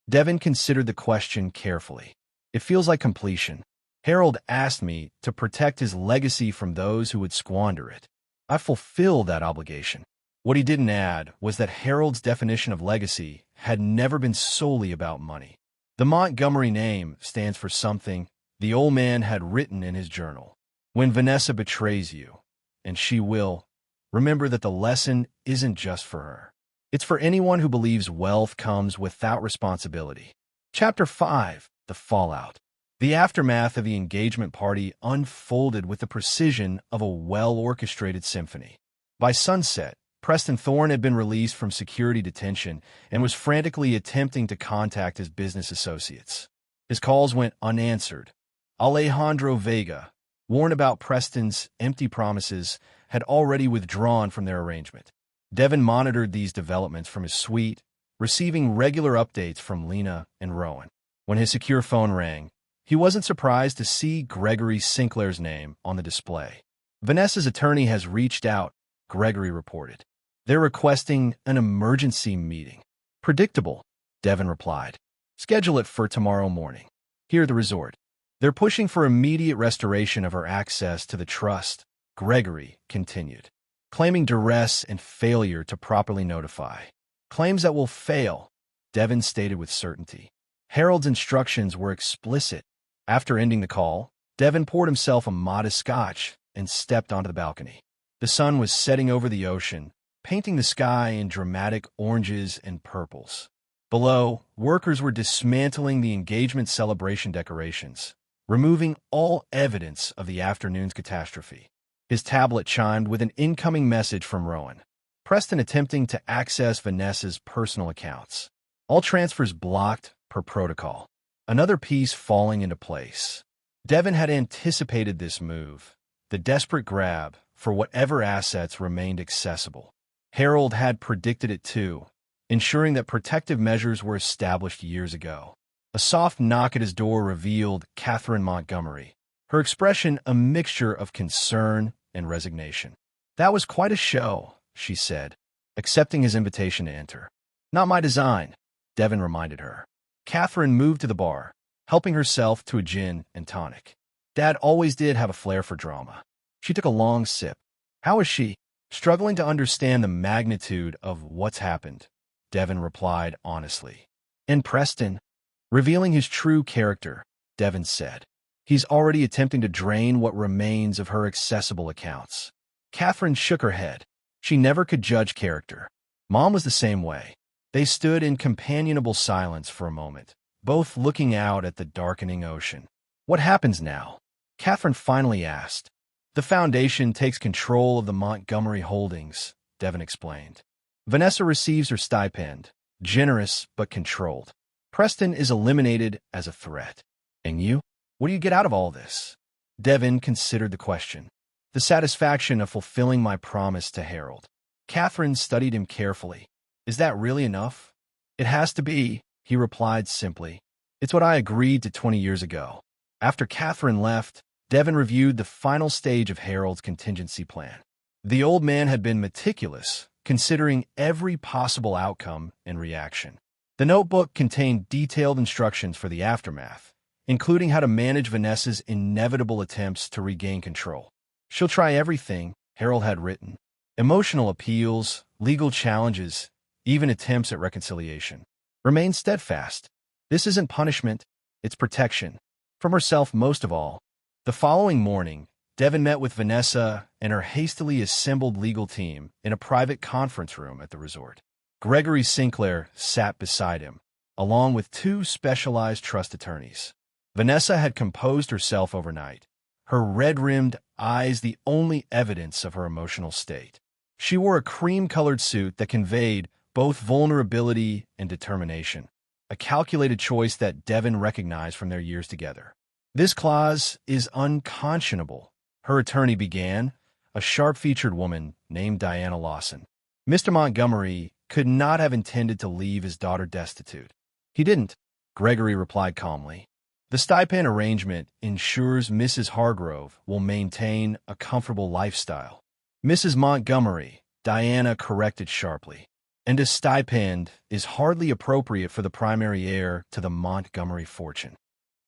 [SPEAKER 1] Devin considered the question carefully. "It feels like completion. Harold asked me to protect his legacy from those who would squander it. I fulfilled that obligation." What he didn't add was that Harold's definition of legacy had never been solely about money. The Montgomery name stands for something the old man had written in his journal. When Vanessa betrays you, and she will, remember that the lesson isn't just for her. It's for anyone who believes wealth comes without responsibility. Chapter 5, The Fallout. The aftermath of the engagement party unfolded with the precision of a well-orchestrated symphony. By sunset, Preston Thorne had been released from security detention and was frantically attempting to contact his business associates. His calls went unanswered. Alejandro Vega, warned about Preston's empty promises, had already withdrawn from their arrangement. Devin monitored these developments from his suite, receiving regular updates from Lena and Rowan. When his secure phone rang, he wasn't surprised to see Gregory Sinclair's name on the display. "Vanessa's attorney has reached out," Gregory reported. "They're requesting an emergency meeting." "Predictable," Devin replied. "Schedule it for tomorrow morning. Here at the resort." "They're pushing for immediate restoration of her access to the trust," Gregory continued, claiming duress and failure to properly notify. "Claims that will fail," Devin stated with certainty. Harold's instructions were explicit. After ending the call, Devin poured himself a modest scotch and stepped onto the balcony. The sun was setting over the ocean, painting the sky in dramatic oranges and purples. Below, workers were dismantling the engagement celebration decorations, removing all evidence of the afternoon's catastrophe. His tablet chimed with an incoming message from Rowan. Preston attempting to access Vanessa's personal accounts. All transfers blocked per protocol. Another piece falling into place. Devin had anticipated this move, the desperate grab for whatever assets remained accessible. Harold had predicted it too, ensuring that protective measures were established years ago. A soft knock at his door revealed Catherine Montgomery, her expression a mixture of concern and resignation. "That was quite a show," she said, accepting his invitation to enter. "Not my design," Devin reminded her. Catherine moved to the bar, helping herself to a gin and tonic. "Dad always did have a flair for drama." She took a long sip. "How is she?" "Struggling to understand the magnitude of what's happened," Devin replied honestly. "And Preston?" Revealing his true character, Devin said. "He's already attempting to drain what remains of her accessible accounts." Catherine shook her head. She never could judge character. Mom was the same way. They stood in companionable silence for a moment, both looking out at the darkening ocean. "What happens now?" Catherine finally asked. "The Foundation takes control of the Montgomery holdings," Devin explained. "Vanessa receives her stipend, generous but controlled. Preston is eliminated as a threat. And you? What do you get out of all this?" Devin considered the question. "The satisfaction of fulfilling my promise to Harold." Catherine studied him carefully. "Is that really enough?" "It has to be," he replied simply. "It's what I agreed to 20 years ago." After Catherine left, Devin reviewed the final stage of Harold's contingency plan. The old man had been meticulous, considering every possible outcome and reaction. The notebook contained detailed instructions for the aftermath, including how to manage Vanessa's inevitable attempts to regain control. "She'll try everything," Harold had written. "Emotional appeals, legal challenges, even attempts at reconciliation. Remain steadfast. This isn't punishment, it's protection. From herself most of all." The following morning, Devin met with Vanessa and her hastily assembled legal team in a private conference room at the resort. Gregory Sinclair sat beside him, along with two specialized trust attorneys. Vanessa had composed herself overnight, her red-rimmed eyes the only evidence of her emotional state. She wore a cream-colored suit that conveyed both vulnerability and determination, a calculated choice that Devon recognized from their years together. "This clause is unconscionable," her attorney began, a sharp-featured woman named Diana Lawson. "Mr. Montgomery could not have intended to leave his daughter destitute." "He didn't," Gregory replied calmly. "The stipend arrangement ensures Mrs. Hargrove will maintain a comfortable lifestyle." "Mrs. Montgomery," Diana corrected sharply. "And a stipend is hardly appropriate for the primary heir to the Montgomery fortune."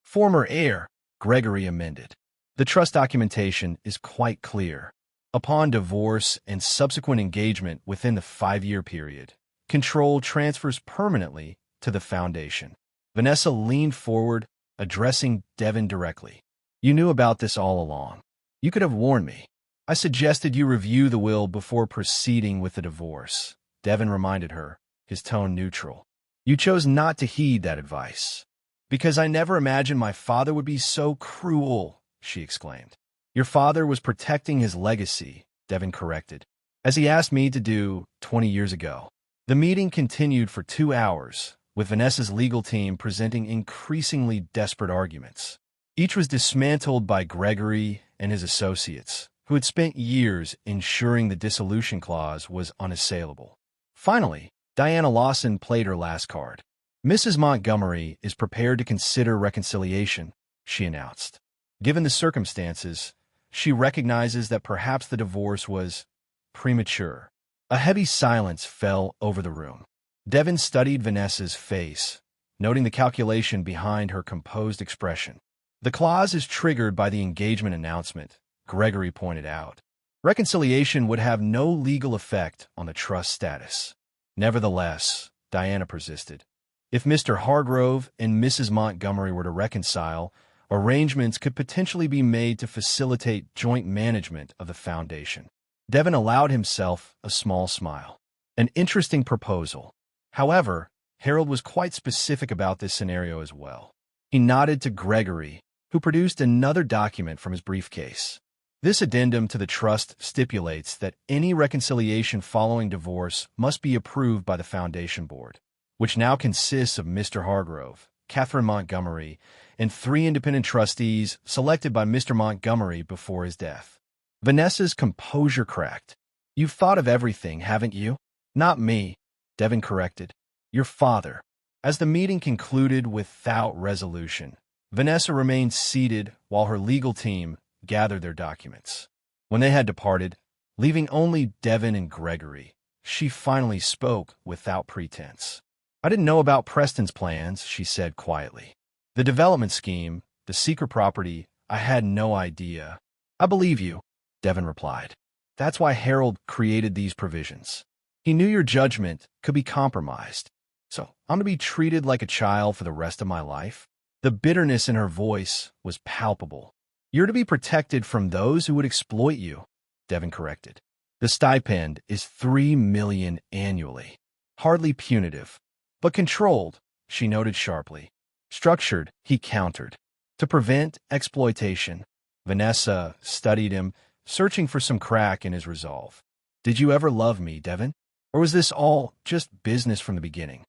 [SPEAKER 1] "Former heir," Gregory amended. "The trust documentation is quite clear. Upon divorce and subsequent engagement within the 5-year period, control transfers permanently to the foundation." Vanessa leaned forward, addressing Devon directly. "You knew about this all along. You could have warned me. I suggested you review the will before proceeding with the divorce," Devon reminded her, his tone neutral. "You chose not to heed that advice." "Because I never imagined my father would be so cruel," she exclaimed. "Your father was protecting his legacy," Devon corrected, "as he asked me to do 20 years ago." The meeting continued for 2 hours, with Vanessa's legal team presenting increasingly desperate arguments. Each was dismantled by Gregory and his associates, who had spent years ensuring the dissolution clause was unassailable. Finally, Diana Lawson played her last card. "Mrs. Montgomery is prepared to consider reconciliation," she announced. "Given the circumstances, she recognizes that perhaps the divorce was premature." A heavy silence fell over the room. Devon studied Vanessa's face, noting the calculation behind her composed expression. "The clause is triggered by the engagement announcement," Gregory pointed out. "Reconciliation would have no legal effect on the trust status." "Nevertheless," Diana persisted, "if Mr. Hargrove and Mrs. Montgomery were to reconcile, arrangements could potentially be made to facilitate joint management of the foundation." Devon allowed himself a small smile. "An interesting proposal." However, Harold was quite specific about this scenario as well. He nodded to Gregory, who produced another document from his briefcase. "This addendum to the trust stipulates that any reconciliation following divorce must be approved by the Foundation Board, which now consists of Mr. Hargrove, Catherine Montgomery, and 3 independent trustees selected by Mr. Montgomery before his death." Vanessa's composure cracked. "You've thought of everything, haven't you?" "Not me," Devon corrected. "Your father." As the meeting concluded without resolution, Vanessa remained seated while her legal team gathered their documents. When they had departed, leaving only Devon and Gregory, she finally spoke without pretense. "I didn't know about Preston's plans," she said quietly. "The development scheme, the secret property, I had no idea." "I believe you," Devon replied. "That's why Harold created these provisions. He knew your judgment could be compromised. So I'm to be treated like a child for the rest of my life?" The bitterness in her voice was palpable. "You're to be protected from those who would exploit you," Devon corrected. "The stipend is $3 million annually. Hardly punitive, but controlled," she noted sharply. "Structured," he countered, "to prevent exploitation." Vanessa studied him, searching for some crack in his resolve. "Did you ever love me, Devon? Or was this all just business from the beginning?"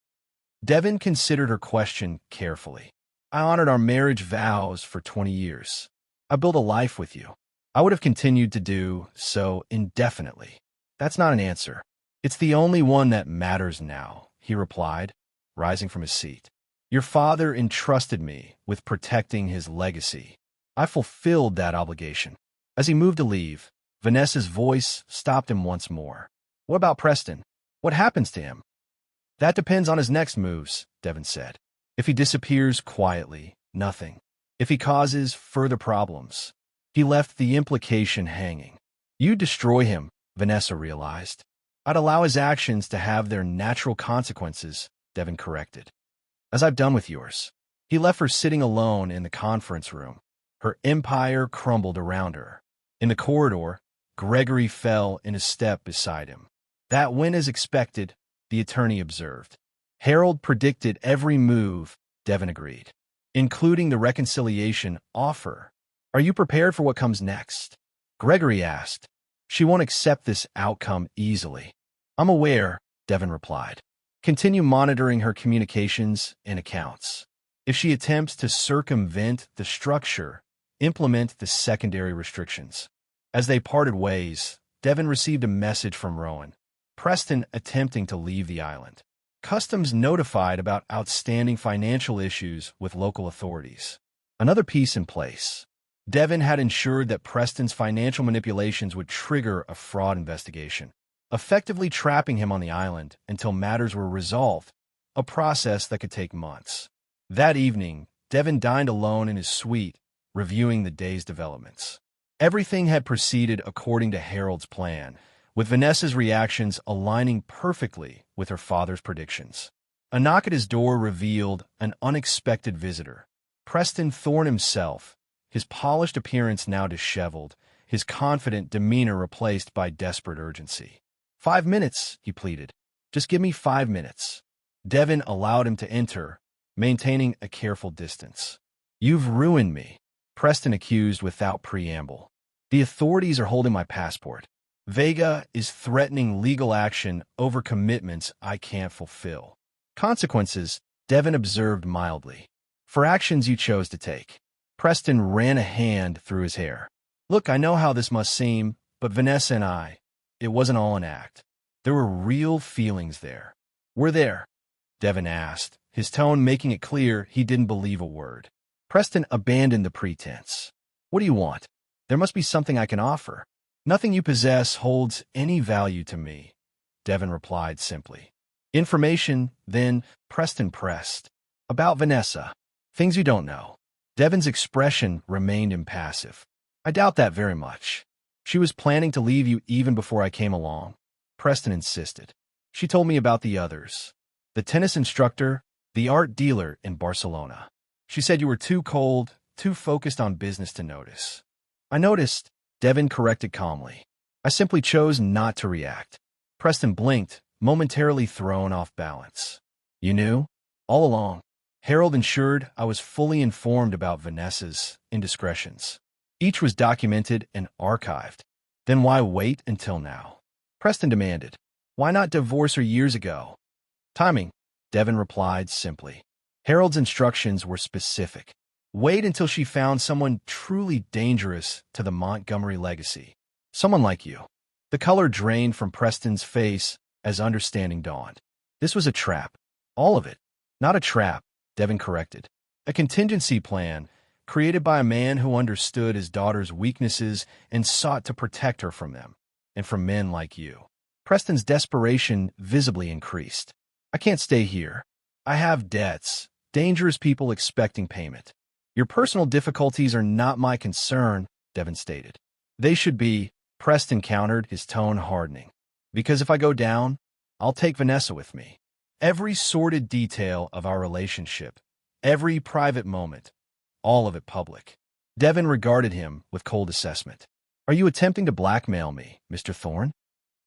[SPEAKER 1] Devon considered her question carefully. "I honored our marriage vows for 20 years. I built a life with you. I would have continued to do so indefinitely." "That's not an answer. It's the only one that matters now," he replied, rising from his seat. "Your father entrusted me with protecting his legacy. I fulfilled that obligation." As he moved to leave, Vanessa's voice stopped him once more. "What about Preston? What happens to him?" "That depends on his next moves," Devon said. "If he disappears quietly, nothing. If he causes further problems." He left the implication hanging. "You'd destroy him," Vanessa realized. "I'd allow his actions to have their natural consequences," Devon corrected. "As I've done with yours." He left her sitting alone in the conference room. Her empire crumbled around her. In the corridor, Gregory fell in a step beside him. "That went as expected," the attorney observed. "Harold predicted every move," Devon agreed, "including the reconciliation offer. Are you prepared for what comes next?" Gregory asked. She won't accept this outcome easily. I'm aware, Devon replied. Continue monitoring her communications and accounts. If she attempts to circumvent the structure, implement the secondary restrictions. As they parted ways, Devon received a message from Rowan. Preston attempting to leave the island. Customs notified about outstanding financial issues with local authorities. Another piece in place. Devon had ensured that Preston's financial manipulations would trigger a fraud investigation, effectively trapping him on the island until matters were resolved, a process that could take months. That evening, Devon dined alone in his suite, reviewing the day's developments. Everything had proceeded according to Harold's plan, with Vanessa's reactions aligning perfectly with her father's predictions. A knock at his door revealed an unexpected visitor. Preston Thorne himself, his polished appearance now disheveled, his confident demeanor replaced by desperate urgency. 5 minutes, he pleaded. Just give me 5 minutes. Devon allowed him to enter, maintaining a careful distance. You've ruined me, Preston accused without preamble. The authorities are holding my passport. Vega is threatening legal action over commitments I can't fulfill. Consequences, Devon observed mildly. For actions you chose to take. Preston ran a hand through his hair. Look, I know how this must seem, but Vanessa and I, it wasn't all an act. There were real feelings there. We're there, Devon asked, his tone making it clear he didn't believe a word. Preston abandoned the pretense. What do you want? There must be something I can offer. Nothing you possess holds any value to me, Devon replied simply. Information, then, Preston pressed. About Vanessa. Things you don't know. Devon's expression remained impassive. I doubt that very much. She was planning to leave you even before I came along. Preston insisted. She told me about the others. The tennis instructor, the art dealer in Barcelona. She said you were too cold, too focused on business to notice. I noticed, Devon corrected calmly. I simply chose not to react. Preston blinked, momentarily thrown off balance. You knew? All along. Harold ensured I was fully informed about Vanessa's indiscretions. Each was documented and archived. Then why wait until now? Preston demanded. Why not divorce her years ago? Timing, Devon replied simply. Harold's instructions were specific. Wait until she found someone truly dangerous to the Montgomery legacy. Someone like you. The color drained from Preston's face as understanding dawned. This was a trap. All of it. Not a trap, Devon corrected. A contingency plan created by a man who understood his daughter's weaknesses and sought to protect her from them, and from men like you. Preston's desperation visibly increased. I can't stay here. I have debts, dangerous people expecting payment. Your personal difficulties are not my concern, Devon stated. They should be, Preston countered, his tone hardening. Because if I go down, I'll take Vanessa with me. Every sordid detail of our relationship, every private moment, all of it public. Devon regarded him with cold assessment. Are you attempting to blackmail me, Mr. Thorne?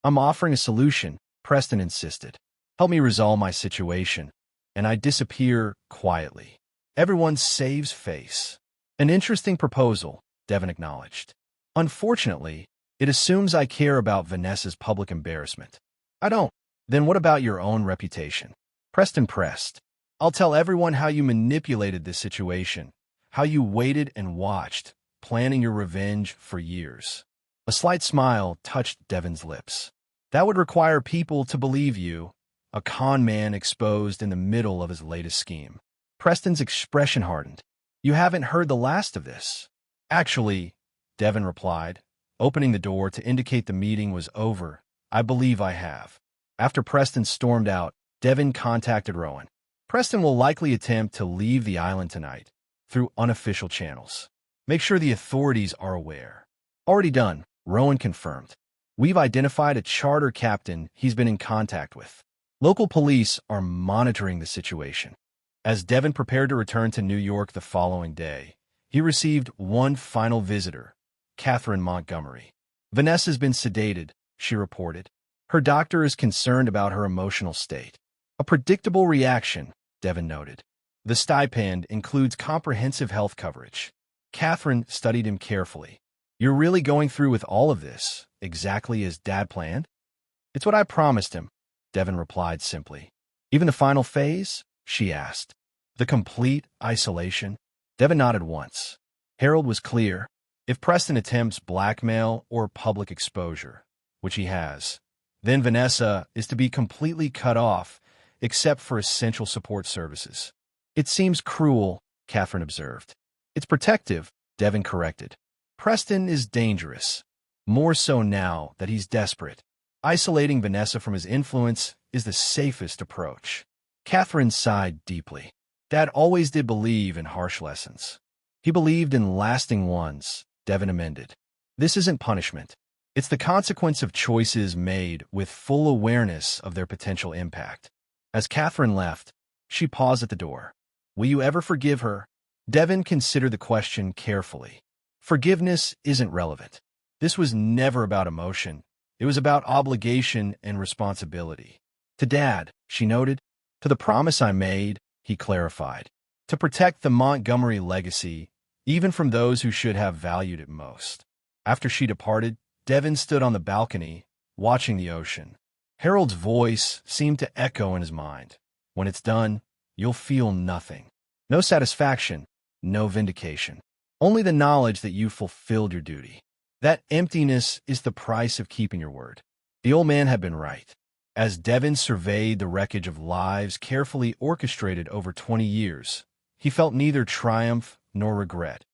[SPEAKER 1] I'm offering a solution, Preston insisted. Help me resolve my situation, and I disappear quietly. Everyone saves face. An interesting proposal, Devon acknowledged. Unfortunately, it assumes I care about Vanessa's public embarrassment. I don't. Then what about your own reputation? Preston pressed. I'll tell everyone how you manipulated this situation, how you waited and watched, planning your revenge for years. A slight smile touched Devon's lips. That would require people to believe you, a con man exposed in the middle of his latest scheme. Preston's expression hardened. You haven't heard the last of this. Actually, Devon replied, opening the door to indicate the meeting was over. I believe I have. After Preston stormed out, Devon contacted Rowan. Preston will likely attempt to leave the island tonight, through unofficial channels. Make sure the authorities are aware. Already done, Rowan confirmed. We've identified a charter captain he's been in contact with. Local police are monitoring the situation. As Devon prepared to return to New York the following day, he received one final visitor, Catherine Montgomery. Vanessa's been sedated, she reported. Her doctor is concerned about her emotional state. A predictable reaction, Devon noted. The stipend includes comprehensive health coverage. Catherine studied him carefully. You're really going through with all of this, exactly as Dad planned? It's what I promised him, Devin replied simply. Even the final phase? She asked. The complete isolation? Devin nodded once. Harold was clear. If Preston attempts blackmail or public exposure, which he has, then Vanessa is to be completely cut off, except for essential support services. It seems cruel, Catherine observed. It's protective, Devin corrected. Preston is dangerous, more so now that he's desperate. Isolating Vanessa from his influence is the safest approach. Catherine sighed deeply. Dad always did believe in harsh lessons. He believed in lasting ones, Devin amended. This isn't punishment. It's the consequence of choices made with full awareness of their potential impact. As Catherine left, she paused at the door. Will you ever forgive her? Devin considered the question carefully. Forgiveness isn't relevant. This was never about emotion. It was about obligation and responsibility. To Dad, she noted. To the promise I made, he clarified. To protect the Montgomery legacy, even from those who should have valued it most. After she departed, Devin stood on the balcony, watching the ocean. Harold's voice seemed to echo in his mind. When it's done, you'll feel nothing. No satisfaction, no vindication. Only the knowledge that you fulfilled your duty. That emptiness is the price of keeping your word. The old man had been right. As Devin surveyed the wreckage of lives carefully orchestrated over 20 years, he felt neither triumph nor regret,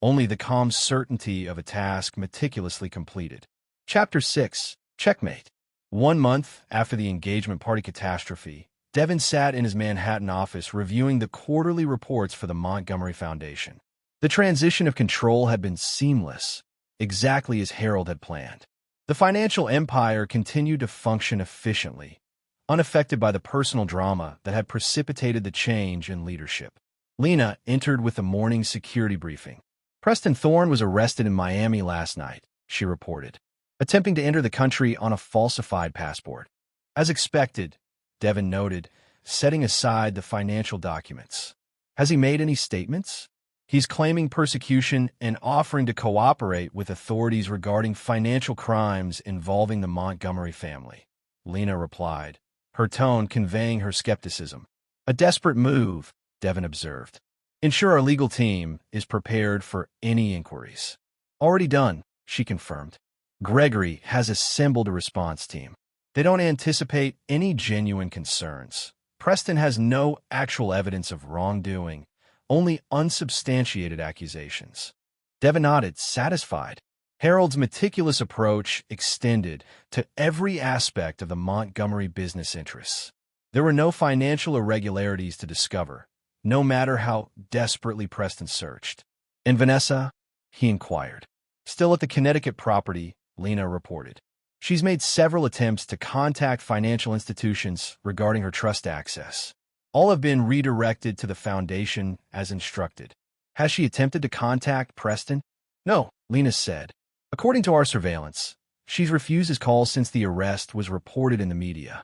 [SPEAKER 1] only the calm certainty of a task meticulously completed. Chapter 6. Checkmate. 1 month after the engagement party catastrophe, Devin sat in his Manhattan office reviewing the quarterly reports for the Montgomery Foundation. The transition of control had been seamless, exactly as Harold had planned. The financial empire continued to function efficiently, unaffected by the personal drama that had precipitated the change in leadership. Lena entered with the morning security briefing. Preston Thorne was arrested in Miami last night, she reported, attempting to enter the country on a falsified passport. As expected, Devin noted, setting aside the financial documents. Has he made any statements? He's claiming persecution and offering to cooperate with authorities regarding financial crimes involving the Montgomery family, Lena replied, her tone conveying her skepticism. A desperate move, Devin observed. Ensure our legal team is prepared for any inquiries. Already done, she confirmed. Gregory has assembled a response team. They don't anticipate any genuine concerns. Preston has no actual evidence of wrongdoing, only unsubstantiated accusations. Devin nodded, satisfied. Harold's meticulous approach extended to every aspect of the Montgomery business interests. There were no financial irregularities to discover, no matter how desperately Preston searched. And Vanessa? He inquired. Still at the Connecticut property, Lena reported. She's made several attempts to contact financial institutions regarding her trust access. All have been redirected to the foundation as instructed. Has she attempted to contact Preston? No, Lena said. According to our surveillance, she's refused his calls since the arrest was reported in the media.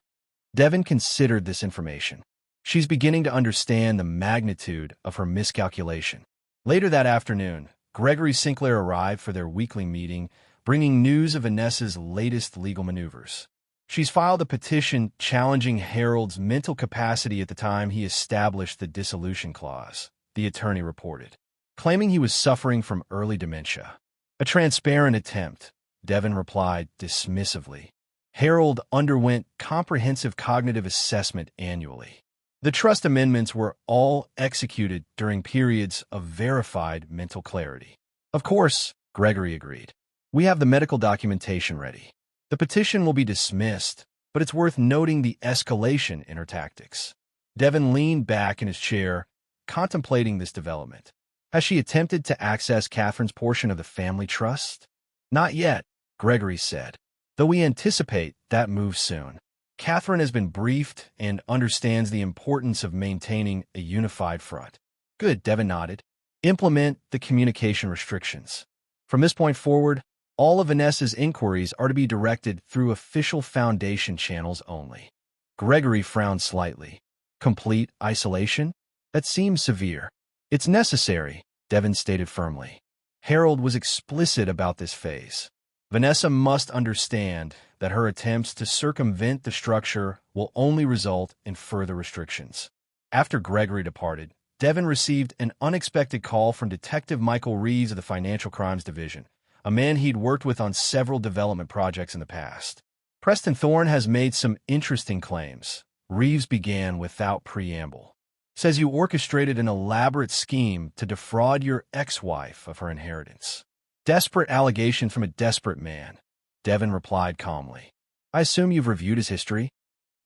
[SPEAKER 1] Devin considered this information. She's beginning to understand the magnitude of her miscalculation. Later that afternoon, Gregory Sinclair arrived for their weekly meeting, bringing news of Vanessa's latest legal maneuvers. She's filed a petition challenging Harold's mental capacity at the time he established the dissolution clause, the attorney reported, claiming he was suffering from early dementia. A transparent attempt, Devin replied dismissively. Harold underwent comprehensive cognitive assessment annually. The trust amendments were all executed during periods of verified mental clarity. Of course, Gregory agreed. We have the medical documentation ready. The petition will be dismissed, but it's worth noting the escalation in her tactics. Devin leaned back in his chair, contemplating this development. Has she attempted to access Catherine's portion of the family trust? Not yet, Gregory said, though we anticipate that move soon. Catherine has been briefed and understands the importance of maintaining a unified front. Good, Devin nodded. Implement the communication restrictions. From this point forward, all of Vanessa's inquiries are to be directed through official foundation channels only. Gregory frowned slightly. Complete isolation? That seems severe. It's necessary, Devin stated firmly. Harold was explicit about this phase. Vanessa must understand that her attempts to circumvent the structure will only result in further restrictions. After Gregory departed, Devin received an unexpected call from Detective Michael Reeves of the Financial Crimes Division, a man he'd worked with on several development projects in the past. Preston Thorne has made some interesting claims. Reeves began without preamble. Says you orchestrated an elaborate scheme to defraud your ex-wife of her inheritance. Desperate allegation from a desperate man. Devin replied calmly. I assume you've reviewed his history?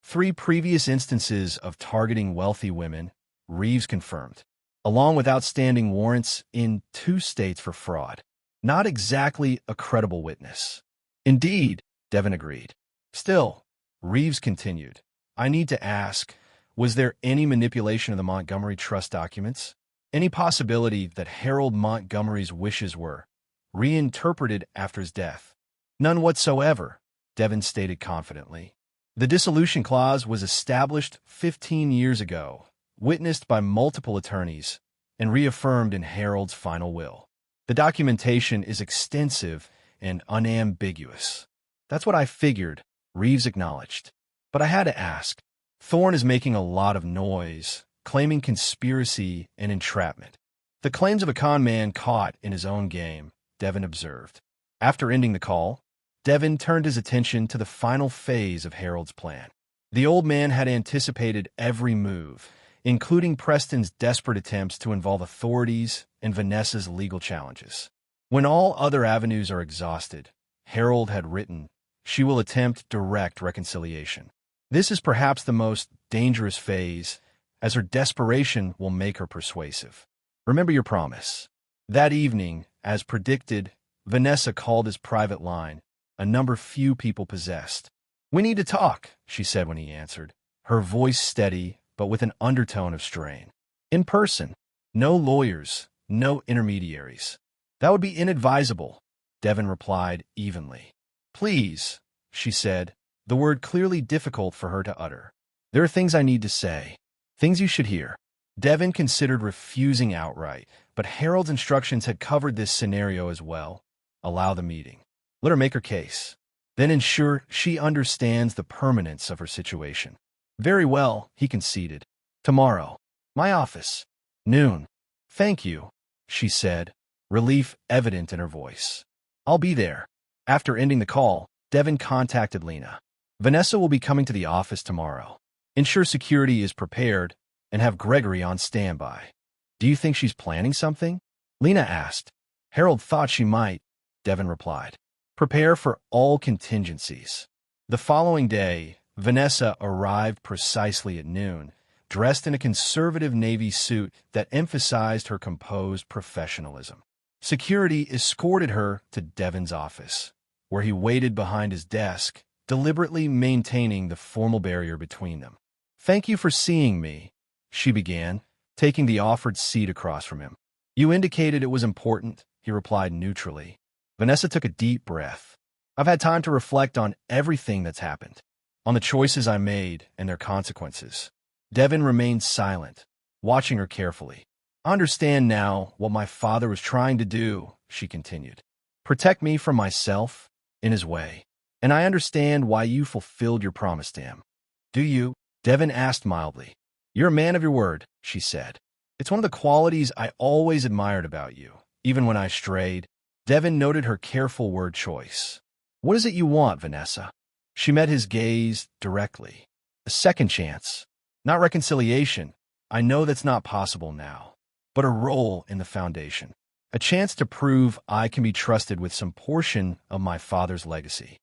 [SPEAKER 1] 3 previous instances of targeting wealthy women, Reeves confirmed, along with outstanding warrants in 2 states for fraud. Not exactly a credible witness. Indeed, Devin agreed. Still, Reeves continued, I need to ask, was there any manipulation of the Montgomery Trust documents? Any possibility that Harold Montgomery's wishes were reinterpreted after his death? None whatsoever, Devin stated confidently. The dissolution clause was established 15 years ago, witnessed by multiple attorneys, and reaffirmed in Harold's final will. The documentation is extensive and unambiguous. That's what I figured, Reeves acknowledged. But I had to ask. Thorne is making a lot of noise, claiming conspiracy and entrapment. The claims of a con man caught in his own game, Devin observed. After ending the call, Devin turned his attention to the final phase of Harold's plan. The old man had anticipated every move, including Preston's desperate attempts to involve authorities and Vanessa's legal challenges. When all other avenues are exhausted, Harold had written, she will attempt direct reconciliation. This is perhaps the most dangerous phase, as her desperation will make her persuasive. Remember your promise. That evening, as predicted, Vanessa called his private line, a number few people possessed. We need to talk, she said when he answered, her voice steady but with an undertone of strain. In person. No lawyers, no intermediaries. That would be inadvisable, Devin replied evenly. Please, she said, the word clearly difficult for her to utter. There are things I need to say, things you should hear. Devin considered refusing outright, but Harold's instructions had covered this scenario as well. Allow the meeting. Let her make her case. Then ensure she understands the permanence of her situation. Very well, he conceded. Tomorrow. My office. Noon. Thank you, she said, relief evident in her voice. I'll be there. After ending the call, Devin contacted Lena. Vanessa will be coming to the office tomorrow. Ensure security is prepared and have Gregory on standby. Do you think she's planning something? Lena asked. Harold thought she might, Devin replied. Prepare for all contingencies. The following day, Vanessa arrived precisely at noon, dressed in a conservative navy suit that emphasized her composed professionalism. Security escorted her to Devin's office, where he waited behind his desk, deliberately maintaining the formal barrier between them. Thank you for seeing me, she began, taking the offered seat across from him. You indicated it was important, he replied neutrally. Vanessa took a deep breath. I've had time to reflect on everything that's happened, on the choices I made and their consequences. Devin remained silent, watching her carefully. I understand now what my father was trying to do, she continued. Protect me from myself, in his way. And I understand why you fulfilled your promise to him. Do you? Devin asked mildly. You're a man of your word, she said. It's one of the qualities I always admired about you, even when I strayed. Devin noted her careful word choice. What is it you want, Vanessa? She met his gaze directly. A second chance. Not reconciliation. I know that's not possible now. But a role in the foundation. A chance to prove I can be trusted with some portion of my father's legacy.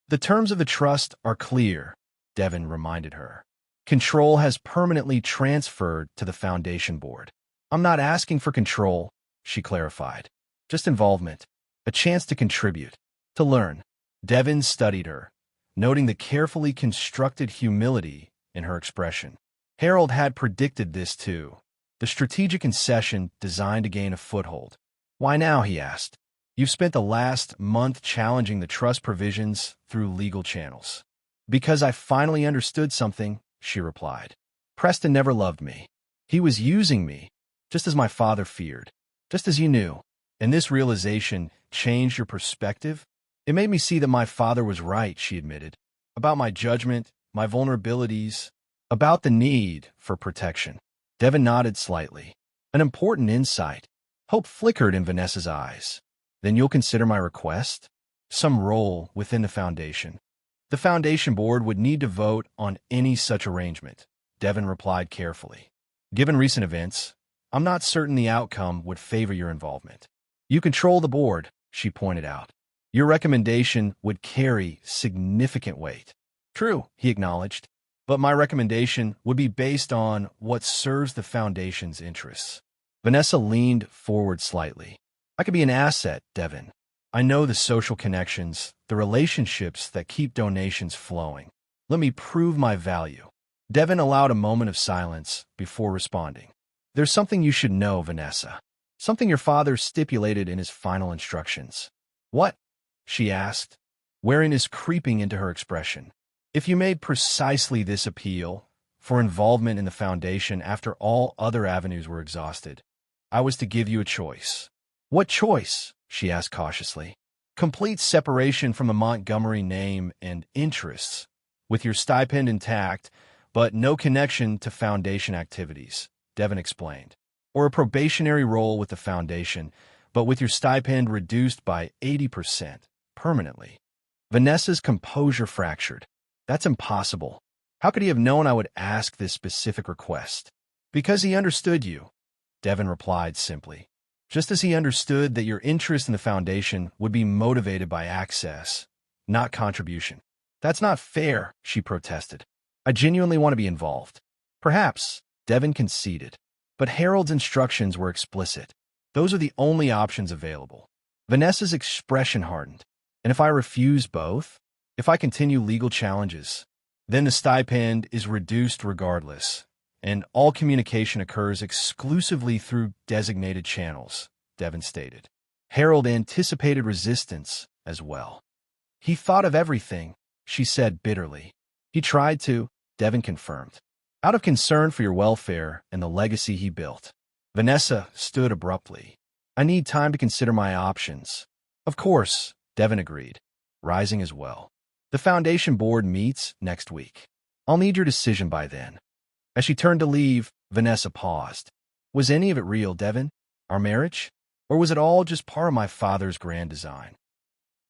[SPEAKER 1] The terms of the trust are clear, Devin reminded her. Control has permanently transferred to the foundation board. I'm not asking for control, she clarified. Just involvement. A chance to contribute. To learn. Devin studied her, noting the carefully constructed humility in her expression. Harold had predicted this too. The strategic concession designed to gain a foothold. Why now, he asked. You've spent the last month challenging the trust provisions through legal channels. Because I finally understood something, she replied. Preston never loved me. He was using me, just as my father feared, just as you knew. And this realization changed your perspective? It made me see that my father was right, she admitted, about my judgment, my vulnerabilities, about the need for protection. Devin nodded slightly. An important insight. Hope flickered in Vanessa's eyes. Then you'll consider my request? Some role within the foundation. The foundation board would need to vote on any such arrangement, Devin replied carefully. Given recent events, I'm not certain the outcome would favor your involvement. You control the board, she pointed out. Your recommendation would carry significant weight. True, he acknowledged, but my recommendation would be based on what serves the foundation's interests. Vanessa leaned forward slightly. I could be an asset, Devin. I know the social connections, the relationships that keep donations flowing. Let me prove my value. Devin allowed a moment of silence before responding. There's something you should know, Vanessa. Something your father stipulated in his final instructions. What? She asked. Wariness creeping into her expression. If you made precisely this appeal, for involvement in the foundation after all other avenues were exhausted, I was to give you a choice. What choice? She asked cautiously. Complete separation from the Montgomery name and interests, with your stipend intact, but no connection to foundation activities, Devin explained. Or a probationary role with the foundation, but with your stipend reduced by 80%, permanently. Vanessa's composure fractured. That's impossible. How could he have known I would ask this specific request? Because he understood you, Devin replied simply. Just as he understood that your interest in the foundation would be motivated by access, not contribution. That's not fair, she protested. I genuinely want to be involved. Perhaps, Devin conceded. But Harold's instructions were explicit. Those are the only options available. Vanessa's expression hardened. And if I refuse both? If I continue legal challenges? Then the stipend is reduced regardless, and all communication occurs exclusively through designated channels, Devin stated. Harold anticipated resistance as well. He thought of everything, she said bitterly. He tried to, Devin confirmed. Out of concern for your welfare and the legacy he built. Vanessa stood abruptly. I need time to consider my options. Of course, Devin agreed, rising as well. The foundation board meets next week. I'll need your decision by then. As she turned to leave, Vanessa paused. Was any of it real, Devin? Our marriage? Or was it all just part of my father's grand design?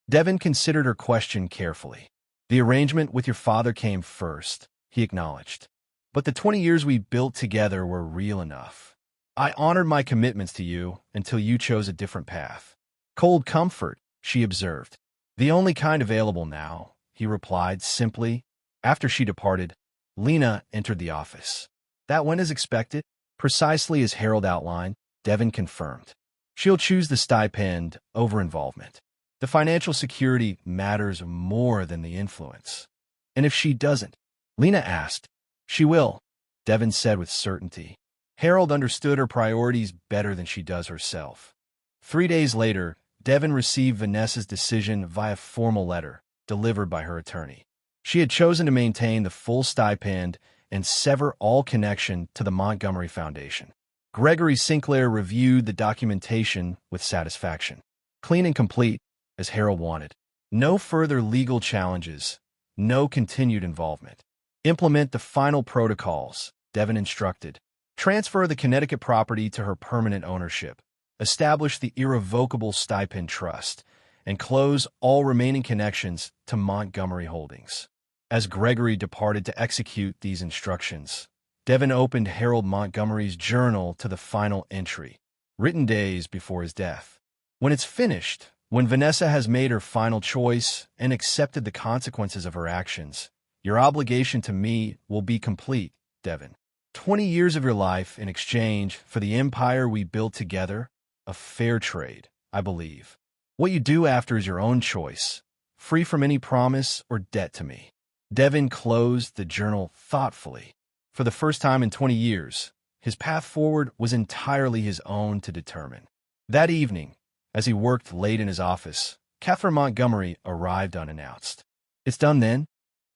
[SPEAKER 1] Devin considered her question carefully. The arrangement with your father came first, he acknowledged. But the 20 years we built together were real enough. I honored my commitments to you until you chose a different path. Cold comfort, she observed. The only kind available now, he replied simply. After she departed, Lena entered the office. That went as expected, precisely as Harold outlined, Devin confirmed. She'll choose the stipend over involvement. The financial security matters more than the influence. And if she doesn't? Lena asked. She will, Devin said with certainty. Harold understood her priorities better than she does herself. 3 days later, Devin received Vanessa's decision via formal letter, delivered by her attorney. She had chosen to maintain the full stipend and sever all connection to the Montgomery Foundation. Gregory Sinclair reviewed the documentation with satisfaction. Clean and complete, as Harold wanted. No further legal challenges, no continued involvement. Implement the final protocols, Devin instructed. Transfer the Connecticut property to her permanent ownership. Establish the irrevocable stipend trust, and close all remaining connections to Montgomery Holdings. As Gregory departed to execute these instructions, Devin opened Harold Montgomery's journal to the final entry, written days before his death. When it's finished, when Vanessa has made her final choice and accepted the consequences of her actions, your obligation to me will be complete, Devin. 20 years of your life in exchange for the empire we built together, a fair trade, I believe. What you do after is your own choice, free from any promise or debt to me. Devin closed the journal thoughtfully. For the first time in 20 years, his path forward was entirely his own to determine. That evening, as he worked late in his office, Catherine Montgomery arrived unannounced. It's done then?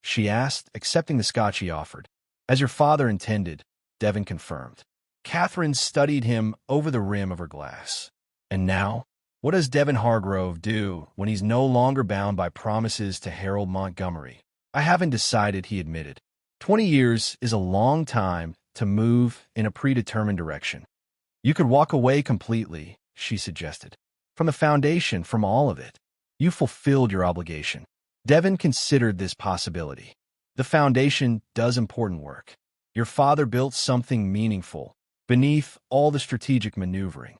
[SPEAKER 1] She asked, accepting the scotch he offered. As your father intended, Devin confirmed. Catherine studied him over the rim of her glass. And now? What does Devin Hargrove do when he's no longer bound by promises to Harold Montgomery? I haven't decided, he admitted. 20 years is a long time to move in a predetermined direction. You could walk away completely, she suggested. From the foundation, from all of it. You fulfilled your obligation. Devin considered this possibility. The foundation does important work. Your father built something meaningful, beneath all the strategic maneuvering.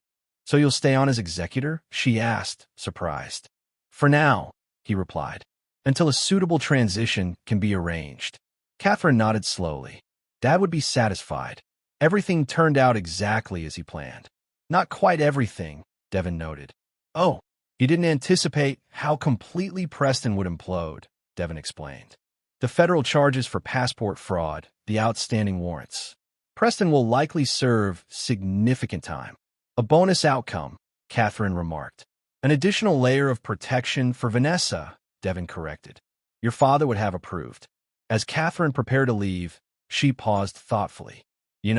[SPEAKER 1] So you'll stay on as executor? She asked, surprised. For now, he replied, until a suitable transition can be arranged. Catherine nodded slowly. Dad would be satisfied. Everything turned out exactly as he planned. Not quite everything, Devin noted. Oh, he didn't anticipate how completely Preston would implode, Devin explained. The federal charges for passport fraud, the outstanding warrants. Preston will likely serve significant time. A bonus outcome, Catherine remarked. An additional layer of protection for Vanessa, Devin corrected. Your father would have approved. As Catherine prepared to leave, she paused thoughtfully.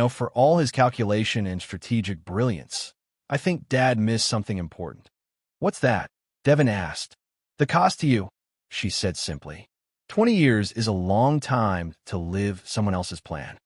[SPEAKER 1] For all his calculation and strategic brilliance, I think Dad missed something important. What's that? Devin asked. The cost to you, she said simply. 20 years is a long time to live someone else's plan.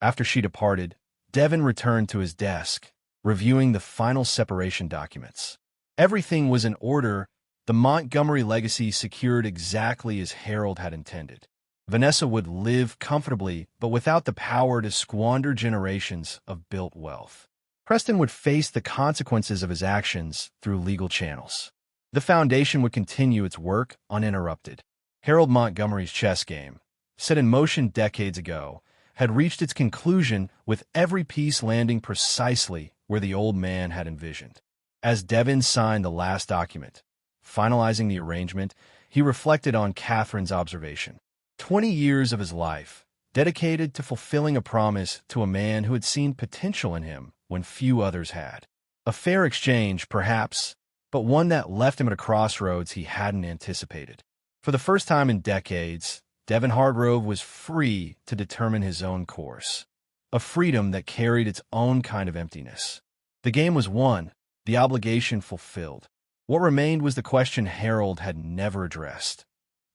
[SPEAKER 1] After she departed, Devin returned to his desk, reviewing the final separation documents. Everything was in order. The Montgomery legacy secured exactly as Harold had intended. Vanessa would live comfortably, but without the power to squander generations of built wealth. Preston would face the consequences of his actions through legal channels. The foundation would continue its work uninterrupted. Harold Montgomery's chess game, set in motion decades ago, had reached its conclusion with every piece landing precisely where the old man had envisioned. As Devin signed the last document, finalizing the arrangement, he reflected on Catherine's observation. 20 years of his life, dedicated to fulfilling a promise to a man who had seen potential in him when few others had. A fair exchange, perhaps, but one that left him at a crossroads he hadn't anticipated. For the first time in decades, Devin Hargrove was free to determine his own course, a freedom that carried its own kind of emptiness. The game was won, the obligation fulfilled. What remained was the question Harold had never addressed.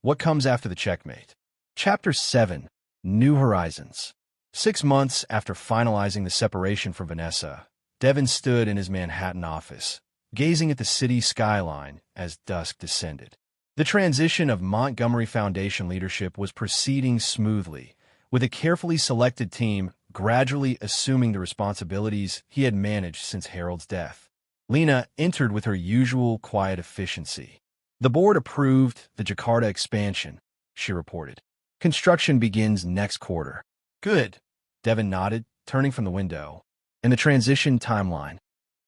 [SPEAKER 1] What comes after the checkmate? Chapter 7. New Horizons. 6 months after finalizing the separation from Vanessa, Devin stood in his Manhattan office, gazing at the city skyline as dusk descended. The transition of Montgomery Foundation leadership was proceeding smoothly, with a carefully selected team gradually assuming the responsibilities he had managed since Harold's death. Lena entered with her usual quiet efficiency. The board approved the Jakarta expansion, she reported. Construction begins next quarter. Good, Devin nodded, turning from the window. And the transition timeline?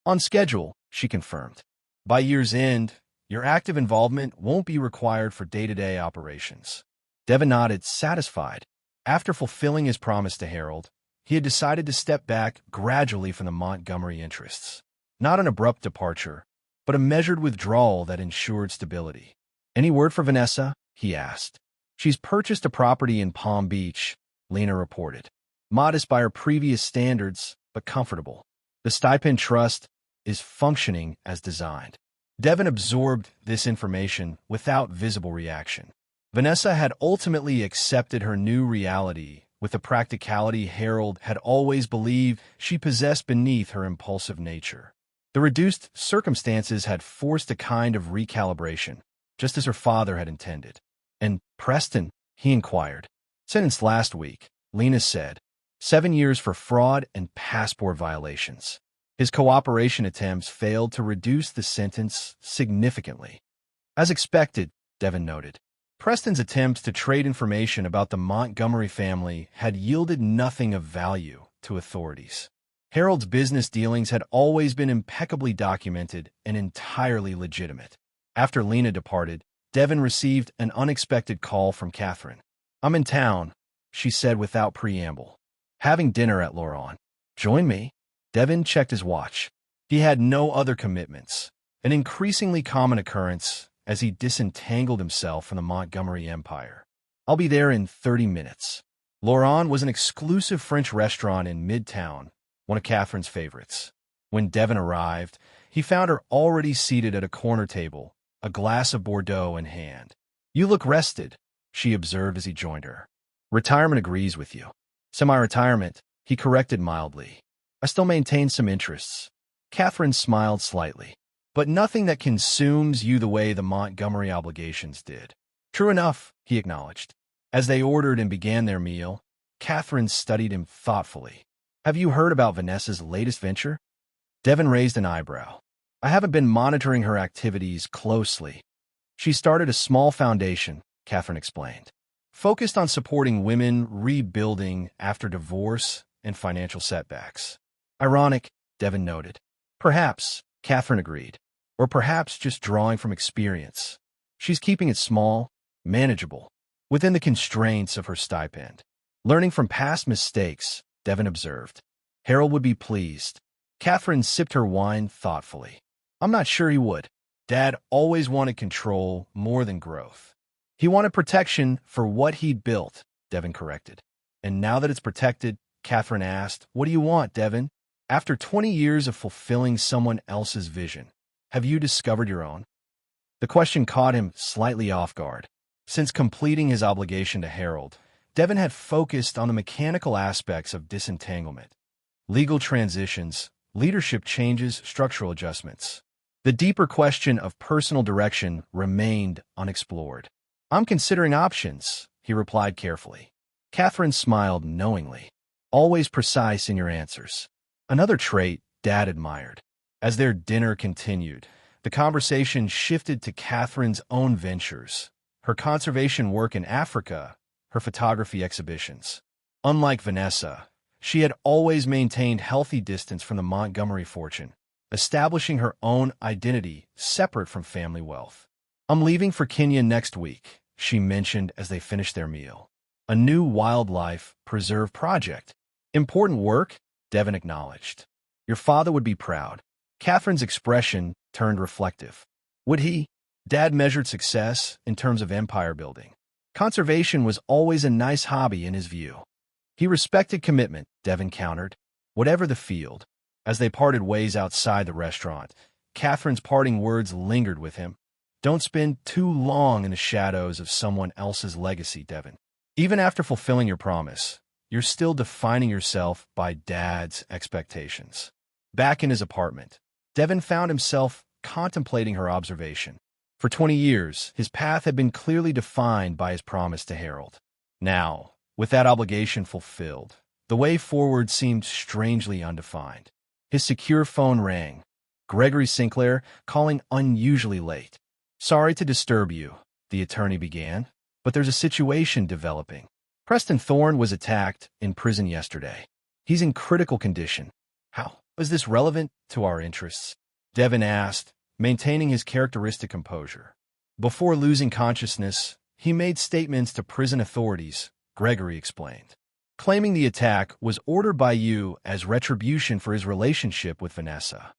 [SPEAKER 1] On schedule, she confirmed. By year's end, your active involvement won't be required for day-to-day operations. Devin nodded, satisfied. After fulfilling his promise to Harold, he had decided to step back gradually from the Montgomery interests. Not an abrupt departure, but a measured withdrawal that ensured stability. Any word for Vanessa? He asked. She's purchased a property in Palm Beach, Lena reported. Modest by her previous standards, but comfortable. The stipend trust is functioning as designed. Devin absorbed this information without visible reaction. Vanessa had ultimately accepted her new reality with the practicality Harold had always believed she possessed beneath her impulsive nature. The reduced circumstances had forced a kind of recalibration, just as her father had intended. And Preston, he inquired. Sentenced last week, Lena said. 7 years for fraud and passport violations. His cooperation attempts failed to reduce the sentence significantly. As expected, Devin noted. Preston's attempts to trade information about the Montgomery family had yielded nothing of value to authorities. Harold's business dealings had always been impeccably documented and entirely legitimate. After Lena departed, Devin received an unexpected call from Catherine. I'm in town, she said without preamble. Having dinner at Laurent. Join me? Devin checked his watch. He had no other commitments, an increasingly common occurrence as he disentangled himself from the Montgomery Empire. I'll be there in 30 minutes. Laurent was an exclusive French restaurant in Midtown, one of Catherine's favorites. When Devin arrived, he found her already seated at a corner table, a glass of Bordeaux in hand. "You look rested," she observed as he joined her. "Retirement agrees with you." "Semi-retirement," he corrected mildly. "I still maintain some interests." Catherine smiled slightly. "But nothing that consumes you the way the Montgomery obligations did." "True enough," he acknowledged. As they ordered and began their meal, Catherine studied him thoughtfully. "Have you heard about Vanessa's latest venture?" Devin raised an eyebrow. "I haven't been monitoring her activities closely." "She started a small foundation," Catherine explained, "focused on supporting women rebuilding after divorce and financial setbacks." "Ironic," Devin noted. "Perhaps," Catherine agreed. "Or perhaps just drawing from experience. She's keeping it small, manageable, within the constraints of her stipend. Learning from past mistakes," Devin observed. "Harold would be pleased." Catherine sipped her wine thoughtfully. "I'm not sure he would. Dad always wanted control more than growth." "He wanted protection for what he'd built," Devin corrected. "And now that it's protected," Catherine asked, "what do you want, Devin? After 20 years of fulfilling someone else's vision, have you discovered your own?" The question caught him slightly off guard. Since completing his obligation to Harold, Devin had focused on the mechanical aspects of disentanglement: legal transitions, leadership changes, structural adjustments. The deeper question of personal direction remained unexplored. "I'm considering options," he replied carefully. Catherine smiled knowingly. "Always precise in your answers." Another trait Dad admired. As their dinner continued, the conversation shifted to Catherine's own ventures, her conservation work in Africa, her photography exhibitions. Unlike Vanessa, she had always maintained healthy distance from the Montgomery fortune, establishing her own identity separate from family wealth. "I'm leaving for Kenya next week," she mentioned as they finished their meal. "A new wildlife preserve project." "Important work," Devin acknowledged. "Your father would be proud." Catherine's expression turned reflective. "Would he?" Dad measured success in terms of empire building. Conservation was always a nice hobby in his view. He respected commitment, Devin countered, whatever the field. As they parted ways outside the restaurant, Catherine's parting words lingered with him. "Don't spend too long in the shadows of someone else's legacy, Devin. Even after fulfilling your promise, you're still defining yourself by Dad's expectations." Back in his apartment, Devin found himself contemplating her observation. For 20 years, his path had been clearly defined by his promise to Harold. Now, with that obligation fulfilled, the way forward seemed strangely undefined. His secure phone rang. Gregory Sinclair, calling unusually late. "Sorry to disturb you," the attorney began, "but there's a situation developing. Preston Thorne was attacked in prison yesterday. He's in critical condition." "How is this relevant to our interests?" Devin asked, maintaining his characteristic composure. "Before losing consciousness, he made statements to prison authorities," Gregory explained, "claiming the attack was ordered by you as retribution for his relationship with Vanessa."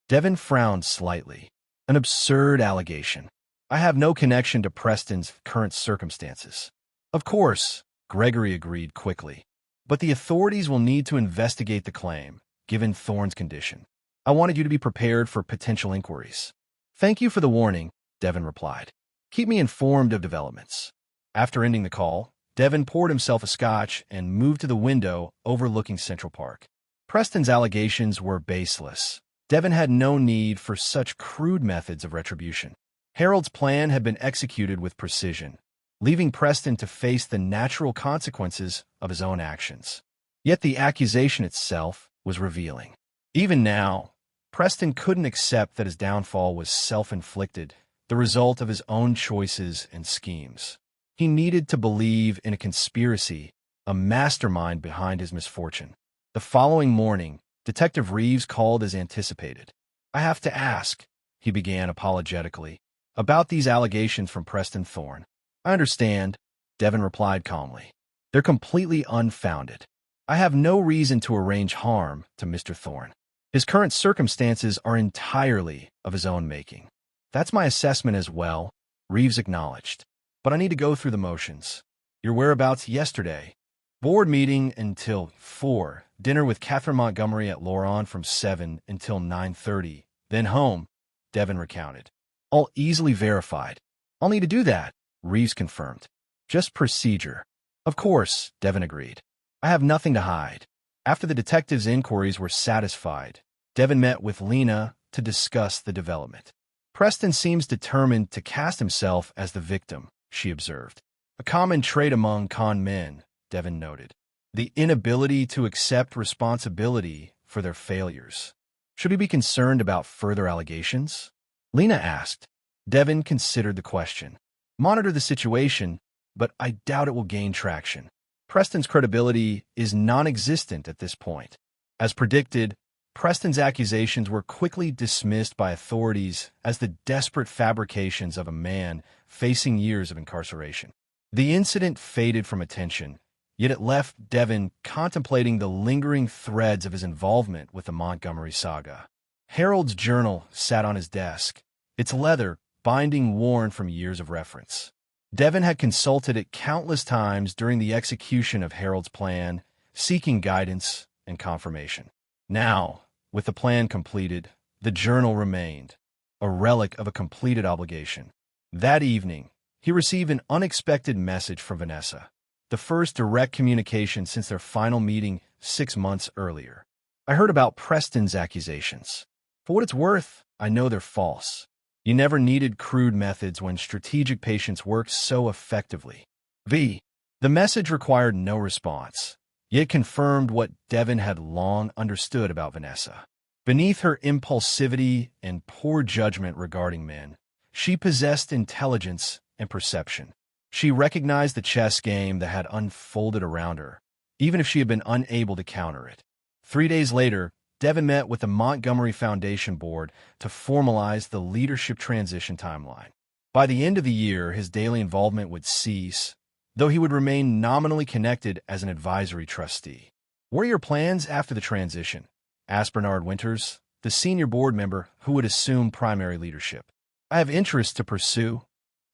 [SPEAKER 1] Devin frowned slightly. "An absurd allegation. I have no connection to Preston's current circumstances." "Of course," Gregory agreed quickly, "but the authorities will need to investigate the claim, given Thorne's condition. I wanted you to be prepared for potential inquiries." "Thank you for the warning," Devin replied. "Keep me informed of developments." After ending the call, Devin poured himself a scotch and moved to the window overlooking Central Park. Preston's allegations were baseless. Devin had no need for such crude methods of retribution. Harold's plan had been executed with precision, leaving Preston to face the natural consequences of his own actions. Yet the accusation itself was revealing. Even now, Preston couldn't accept that his downfall was self-inflicted, the result of his own choices and schemes. He needed to believe in a conspiracy, a mastermind behind his misfortune. The following morning, Detective Reeves called as anticipated. "I have to ask," he began apologetically, "about these allegations from Preston Thorne." "I understand," Devin replied calmly. "They're completely unfounded. I have no reason to arrange harm to Mr. Thorne. His current circumstances are entirely of his own making." "That's my assessment as well," Reeves acknowledged. "But I need to go through the motions." "Your whereabouts yesterday?" "Board meeting until 4, Dinner with Catherine Montgomery at Loron from 7 until 9:30. Then home, Devin recounted. All easily verified. I'll need to do that, Reeves confirmed. Just procedure. Of course, Devin agreed. I have nothing to hide. After the detectives' inquiries were satisfied, Devin met with Lena to discuss the development. Preston seems determined to cast himself as the victim, she observed. A common trait among con men, Devin noted. The inability to accept responsibility for their failures. Should he be concerned about further allegations? Lena asked. Devin considered the question. Monitor the situation, but I doubt it will gain traction. Preston's credibility is non-existent at this point. As predicted, Preston's accusations were quickly dismissed by authorities as the desperate fabrications of a man facing years of incarceration. The incident faded from attention, yet it left Devin contemplating the lingering threads of his involvement with the Montgomery saga. Harold's journal sat on his desk, its leather binding worn from years of reference. Devin had consulted it countless times during the execution of Harold's plan, seeking guidance and confirmation. Now, with the plan completed, the journal remained, a relic of a completed obligation. That evening, he received an unexpected message from Vanessa, the first direct communication since their final meeting 6 months earlier. I heard about Preston's accusations. For what it's worth, I know they're false. You never needed crude methods when strategic patience worked so effectively. V. The message required no response, yet confirmed what Devin had long understood about Vanessa. Beneath her impulsivity and poor judgment regarding men, she possessed intelligence and perception. She recognized the chess game that had unfolded around her, even if she had been unable to counter it. 3 days later, Devin met with the Montgomery Foundation Board to formalize the leadership transition timeline. By the end of the year, his daily involvement would cease, though he would remain nominally connected as an advisory trustee. What are your plans after the transition? Asked Bernard Winters, the senior board member who would assume primary leadership. I have interests to pursue,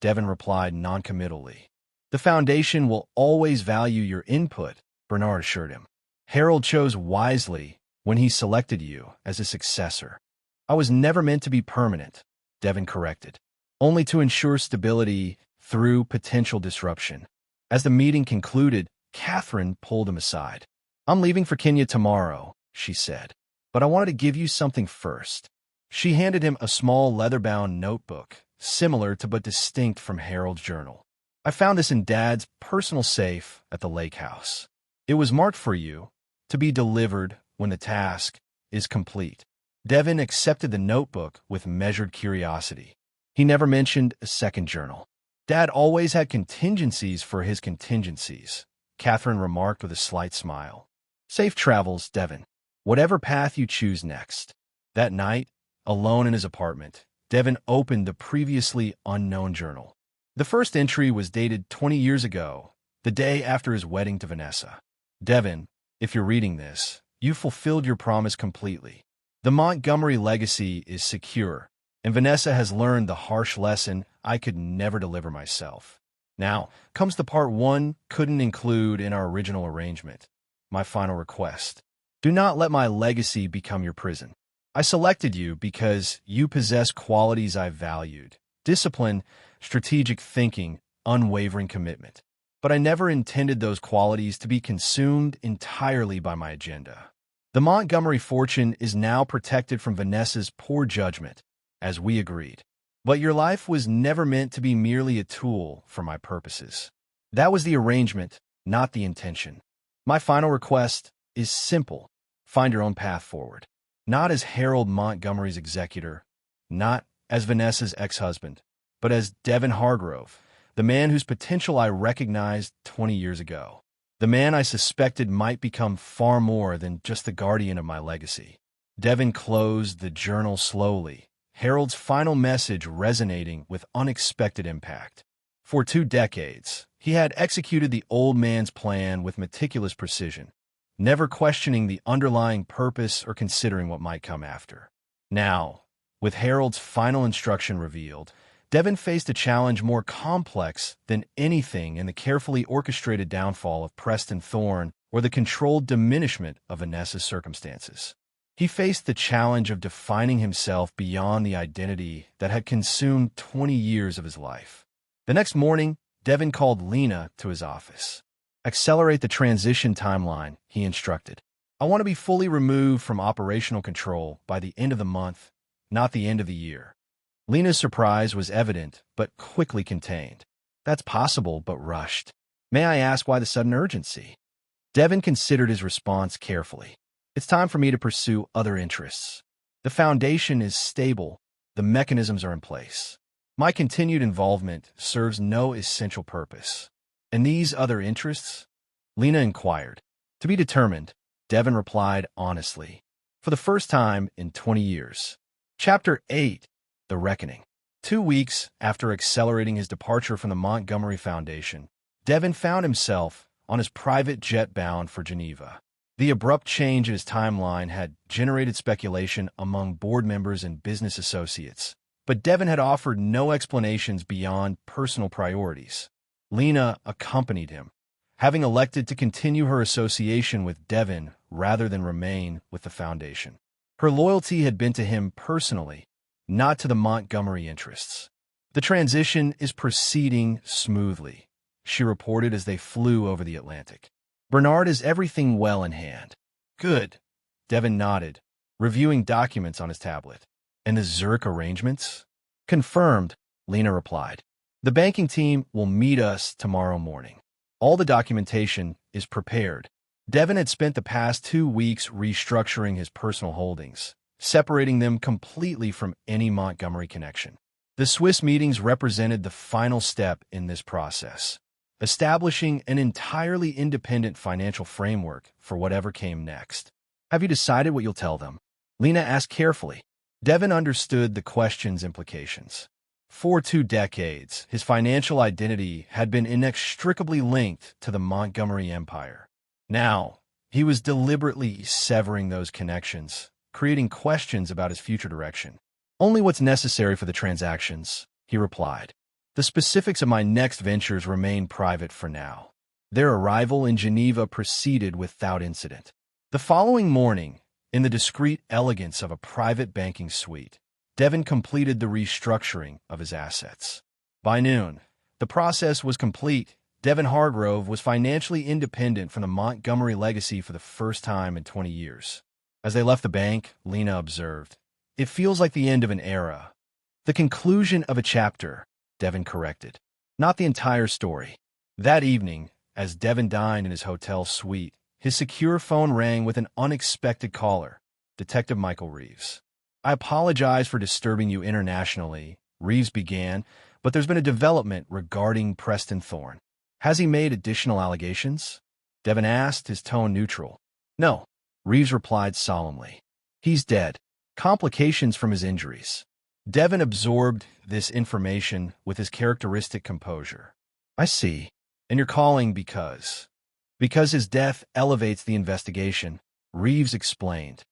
[SPEAKER 1] Devin replied noncommittally. The foundation will always value your input, Bernard assured him. Harold chose wisely when he selected you as a successor. I was never meant to be permanent, Devin corrected, only to ensure stability through potential disruption. As the meeting concluded, Catherine pulled him aside. I'm leaving for Kenya tomorrow, she said, but I wanted to give you something first. She handed him a small leather-bound notebook, similar to but distinct from Harold's journal. I found this in Dad's personal safe at the lake house. It was marked for you, to be delivered when the task is complete. Devin accepted the notebook with measured curiosity. He never mentioned a second journal. Dad always had contingencies for his contingencies, Catherine remarked with a slight smile. Safe travels, Devin. Whatever path you choose next. That night, alone in his apartment, Devin opened the previously unknown journal. The first entry was dated 20 years ago, the day after his wedding to Vanessa. Devin, if you're reading this, you fulfilled your promise completely. The Montgomery legacy is secure, and Vanessa has learned the harsh lesson I could never deliver myself. Now comes the part one couldn't include in our original arrangement. My final request. Do not let my legacy become your prison. I selected you because you possess qualities I valued: discipline, strategic thinking, unwavering commitment. But I never intended those qualities to be consumed entirely by my agenda. The Montgomery fortune is now protected from Vanessa's poor judgment, as we agreed. But your life was never meant to be merely a tool for my purposes. That was the arrangement, not the intention. My final request is simple. Find your own path forward. Not as Harold Montgomery's executor, not as Vanessa's ex-husband, but as Devin Hargrove, the man whose potential I recognized 20 years ago. The man I suspected might become far more than just the guardian of my legacy. Devin closed the journal slowly, Harold's final message resonating with unexpected impact. For 2 decades, he had executed the old man's plan with meticulous precision, never questioning the underlying purpose or considering what might come after. Now, with Harold's final instruction revealed, Devin faced a challenge more complex than anything in the carefully orchestrated downfall of Preston Thorne or the controlled diminishment of Vanessa's circumstances. He faced the challenge of defining himself beyond the identity that had consumed 20 years of his life. The next morning, Devin called Lena to his office. "Accelerate the transition timeline," he instructed. "I want to be fully removed from operational control by the end of the month, not the end of the year." Lena's surprise was evident, but quickly contained. "That's possible, but rushed. May I ask why the sudden urgency?" Devin considered his response carefully. "It's time for me to pursue other interests. The foundation is stable. The mechanisms are in place. My continued involvement serves no essential purpose." "And these other interests?" Lena inquired. "To be determined," Devin replied honestly. For the first time in 20 years. Chapter 8. The Reckoning. 2 weeks after accelerating his departure from the Montgomery Foundation, Devin found himself on his private jet bound for Geneva. The abrupt change in his timeline had generated speculation among board members and business associates, but Devin had offered no explanations beyond personal priorities. Lena accompanied him, having elected to continue her association with Devin rather than remain with the foundation. Her loyalty had been to him personally, not to the Montgomery interests. "The transition is proceeding smoothly," she reported as they flew over the Atlantic. "Bernard, is everything well in hand?" "Good," Devin nodded, reviewing documents on his tablet. "And the Zurich arrangements?" "Confirmed," Lena replied. "The banking team will meet us tomorrow morning. All the documentation is prepared." Devin had spent the past 2 weeks restructuring his personal holdings, separating them completely from any Montgomery connection. The Swiss meetings represented the final step in this process, establishing an entirely independent financial framework for whatever came next. "Have you decided what you'll tell them?" Lena asked carefully. Devin understood the question's implications. For 2 decades, his financial identity had been inextricably linked to the Montgomery empire. Now, he was deliberately severing those connections, creating questions about his future direction. "Only what's necessary for the transactions," he replied. "The specifics of my next ventures remain private for now." Their arrival in Geneva proceeded without incident. The following morning, in the discreet elegance of a private banking suite, Devin completed the restructuring of his assets. By noon, the process was complete. Devin Hargrove was financially independent from the Montgomery legacy for the first time in 20 years. As they left the bank, Lena observed, "It feels like the end of an era." "The conclusion of a chapter," Devin corrected. "Not the entire story." That evening, as Devin dined in his hotel suite, his secure phone rang with an unexpected caller, Detective Michael Reeves. "I apologize for disturbing you internationally," Reeves began, "but there's been a development regarding Preston Thorne." "Has he made additional allegations?" Devin asked, his tone neutral. "No," Reeves replied solemnly. "He's dead. Complications from his injuries." Devin absorbed this information with his characteristic composure. "I see. And you're calling because—" "Because his death elevates the investigation," Reeves explained.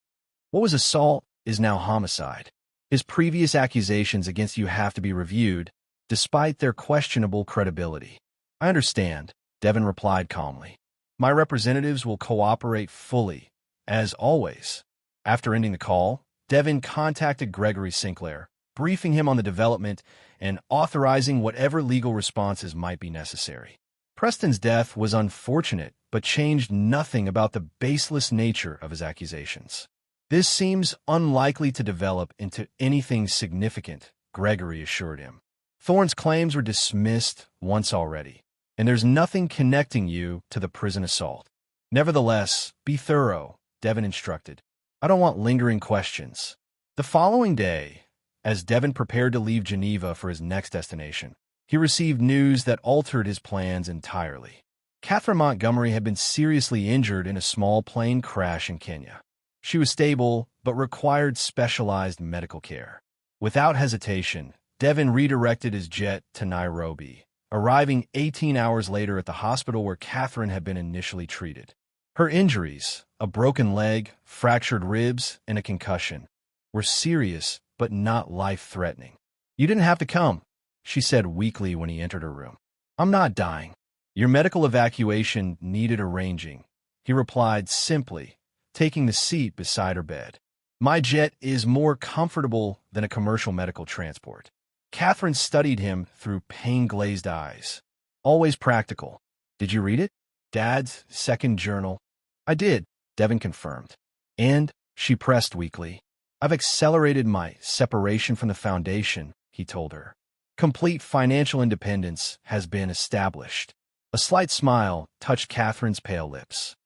[SPEAKER 1] "What was assault is now homicide. His previous accusations against you have to be reviewed, despite their questionable credibility." "I understand," Devin replied calmly. "My representatives will cooperate fully, as always." After ending the call, Devin contacted Gregory Sinclair, briefing him on the development and authorizing whatever legal responses might be necessary. Preston's death was unfortunate, but changed nothing about the baseless nature of his accusations. "This seems unlikely to develop into anything significant," Gregory assured him. "Thorne's claims were dismissed once already, and there's nothing connecting you to the prison assault." "Nevertheless, be thorough," Devin instructed. "I don't want lingering questions." The following day, as Devin prepared to leave Geneva for his next destination, he received news that altered his plans entirely. Catherine Montgomery had been seriously injured in a small plane crash in Kenya. She was stable, but required specialized medical care. Without hesitation, Devin redirected his jet to Nairobi, arriving 18 hours later at the hospital where Catherine had been initially treated. Her injuries, a broken leg, fractured ribs, and a concussion, were serious but not life-threatening. "You didn't have to come," she said weakly when he entered her room. "I'm not dying. Your medical evacuation needed arranging," he replied simply, taking the seat beside her bed. My jet is more comfortable than a commercial medical transport. Catherine studied him through pain-glazed eyes. Always practical. Did you read it? Dad's second journal. I did, Devin confirmed. And, she pressed weakly, I've accelerated my separation from the foundation, he told her. Complete financial independence has been established. A slight smile touched Catherine's pale lips.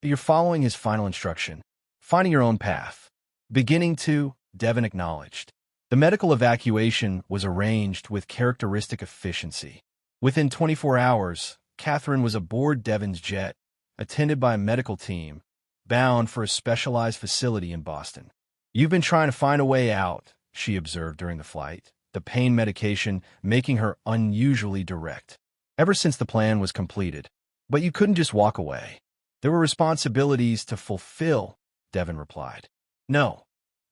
[SPEAKER 1] You're following his final instruction, finding your own path. Beginning to, Devin acknowledged. The medical evacuation was arranged with characteristic efficiency. Within 24 hours, Catherine was aboard Devin's jet, attended by a medical team, bound for a specialized facility in Boston. You've been trying to find a way out, she observed during the flight, the pain medication making her unusually direct. Ever since the plan was completed. But you couldn't just walk away. There were responsibilities to fulfill, Devin replied. No,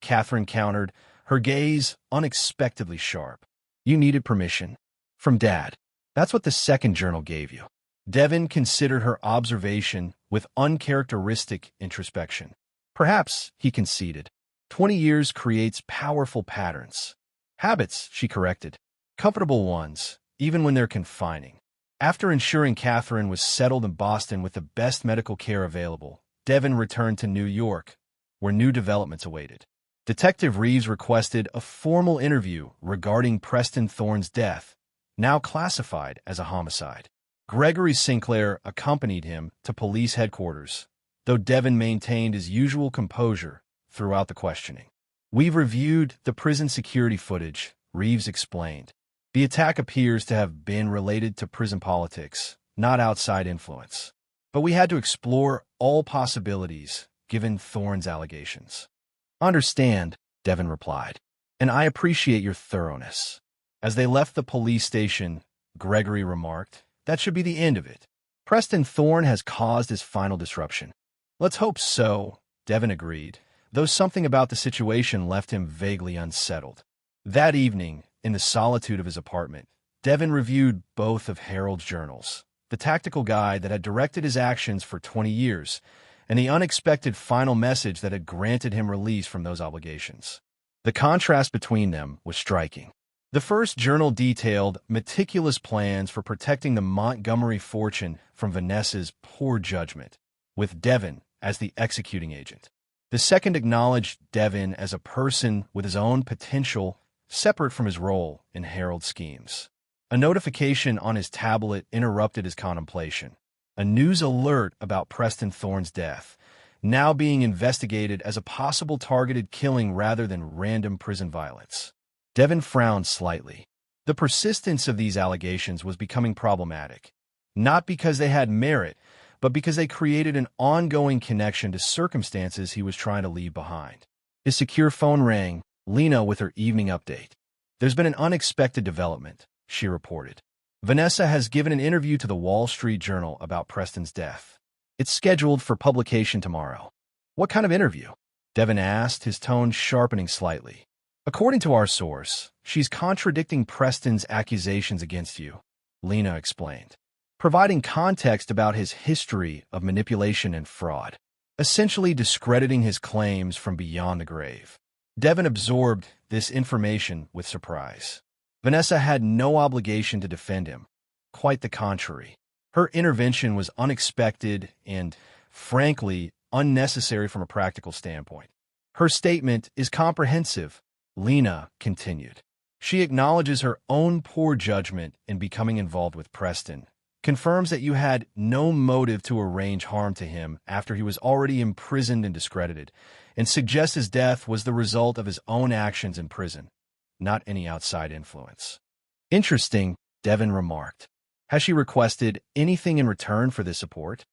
[SPEAKER 1] Catherine countered, her gaze unexpectedly sharp. You needed permission. From Dad. That's what the second journal gave you. Devin considered her observation with uncharacteristic introspection. Perhaps, he conceded. 20 years creates powerful patterns. Habits, she corrected. Comfortable ones, even when they're confining. After ensuring Catherine was settled in Boston with the best medical care available, Devin returned to New York, where new developments awaited. Detective Reeves requested a formal interview regarding Preston Thorne's death, now classified as a homicide. Gregory Sinclair accompanied him to police headquarters, though Devin maintained his usual composure throughout the questioning. We've reviewed the prison security footage, Reeves explained. The attack appears to have been related to prison politics, not outside influence. But we had to explore all possibilities, given Thorne's allegations. Understand, Devin replied, and I appreciate your thoroughness. As they left the police station, Gregory remarked, that should be the end of it. Preston Thorne has caused his final disruption. Let's hope so, Devin agreed, though something about the situation left him vaguely unsettled. That evening, in the solitude of his apartment, Devin reviewed both of Harold's journals, the tactical guide that had directed his actions for 20 years, and the unexpected final message that had granted him release from those obligations. The contrast between them was striking. The first journal detailed meticulous plans for protecting the Montgomery fortune from Vanessa's poor judgment, with Devin as the executing agent. The second acknowledged Devin as a person with his own potential, separate from his role in Harold's schemes. A notification on his tablet interrupted his contemplation. A news alert about Preston Thorne's death, now being investigated as a possible targeted killing rather than random prison violence. Devin frowned slightly. The persistence of these allegations was becoming problematic, not because they had merit, but because they created an ongoing connection to circumstances he was trying to leave behind. His secure phone rang, Lena with her evening update. There's been an unexpected development, she reported. Vanessa has given an interview to the Wall Street Journal about Preston's death. It's scheduled for publication tomorrow. What kind of interview? Devin asked, his tone sharpening slightly. According to our source, she's contradicting Preston's accusations against you, Lena explained, providing context about his history of manipulation and fraud, essentially discrediting his claims from beyond the grave. Devin absorbed this information with surprise. Vanessa had no obligation to defend him. Quite the contrary. Her intervention was unexpected and, frankly, unnecessary from a practical standpoint. Her statement is comprehensive, Lena continued. She acknowledges her own poor judgment in becoming involved with Preston, confirms that you had no motive to arrange harm to him after he was already imprisoned and discredited, and suggests his death was the result of his own actions in prison, not any outside influence. Interesting, Devin remarked. Has she requested anything in return for this support?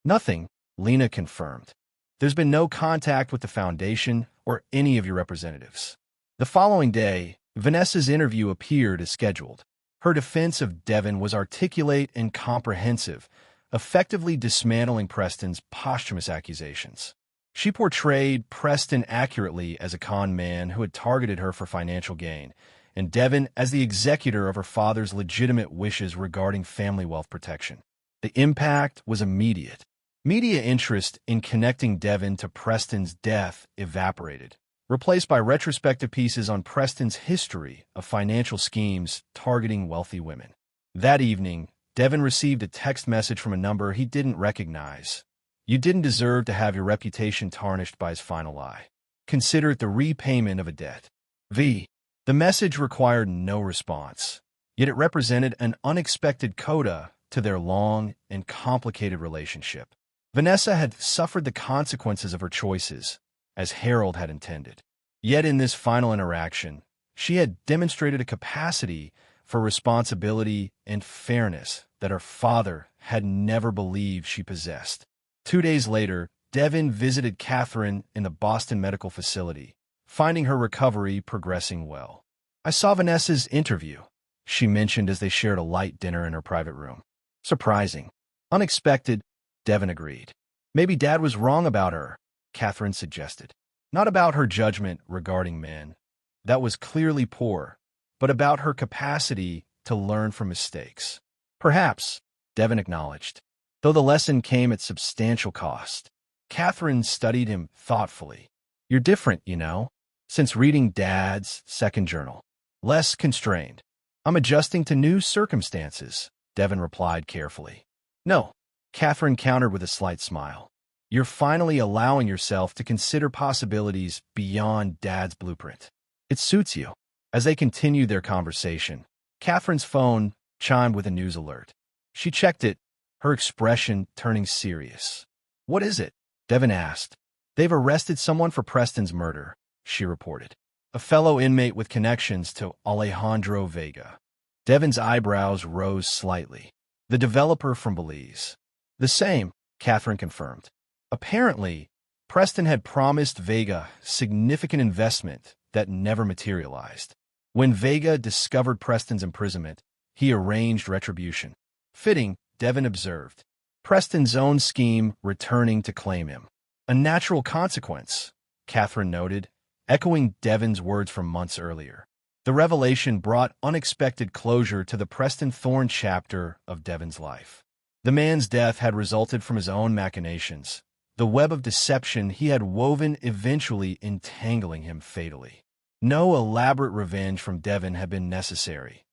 [SPEAKER 1] Nothing, Lena confirmed. There's been no contact with the foundation or any of your representatives. The following day, Vanessa's interview appeared as scheduled. Her defense of Devin was articulate and comprehensive, effectively dismantling Preston's posthumous accusations. She portrayed Preston accurately as a con man who had targeted her for financial gain, and Devin as the executor of her father's legitimate wishes regarding family wealth protection. The impact was immediate. Media interest in connecting Devon to Preston's death evaporated, replaced by retrospective pieces on Preston's history of financial schemes targeting wealthy women. That evening, Devon received a text message from a number he didn't recognize. "You didn't deserve to have your reputation tarnished by his final lie. Consider it the repayment of a debt." The message required no response, yet it represented an unexpected coda to their long and complicated relationship. Vanessa had suffered the consequences of her choices, as Harold had intended. Yet in this final interaction, she had demonstrated a capacity for responsibility and fairness that her father had never believed she possessed. 2 days later, Devon visited Catherine in the Boston medical facility, finding her recovery progressing well. "I saw Vanessa's interview," she mentioned as they shared a light dinner in her private room. "Surprising. Unexpected," Devon agreed. "Maybe Dad was wrong about her," Catherine suggested. "Not about her judgment regarding men. That was clearly poor, but about her capacity to learn from mistakes." "Perhaps," Devon acknowledged, though the lesson came at substantial cost. Catherine studied him thoughtfully. "You're different, you know, since reading Dad's second journal. Less constrained." "I'm adjusting to new circumstances," Devon replied carefully. "No," Catherine countered with a slight smile. "You're finally allowing yourself to consider possibilities beyond Dad's blueprint. It suits you." As they continued their conversation, Catherine's phone chimed with a news alert. She checked it, her expression turning serious. "What is it?" Devon asked. "They've arrested someone for Preston's murder," she reported. "A fellow inmate with connections to Alejandro Vega." Devon's eyebrows rose slightly. "The developer from Belize." "The same," Catherine confirmed. Apparently, Preston had promised Vega significant investment that never materialized. When Vega discovered Preston's imprisonment, he arranged retribution. "Fitting," Devon observed. "Preston's own scheme returning to claim him." "A natural consequence," Catherine noted, echoing Devon's words from months earlier. The revelation brought unexpected closure to the Preston Thorne chapter of Devon's life. The man's death had resulted from his own machinations, the web of deception he had woven eventually entangling him fatally. No elaborate revenge from Devon had been necessary.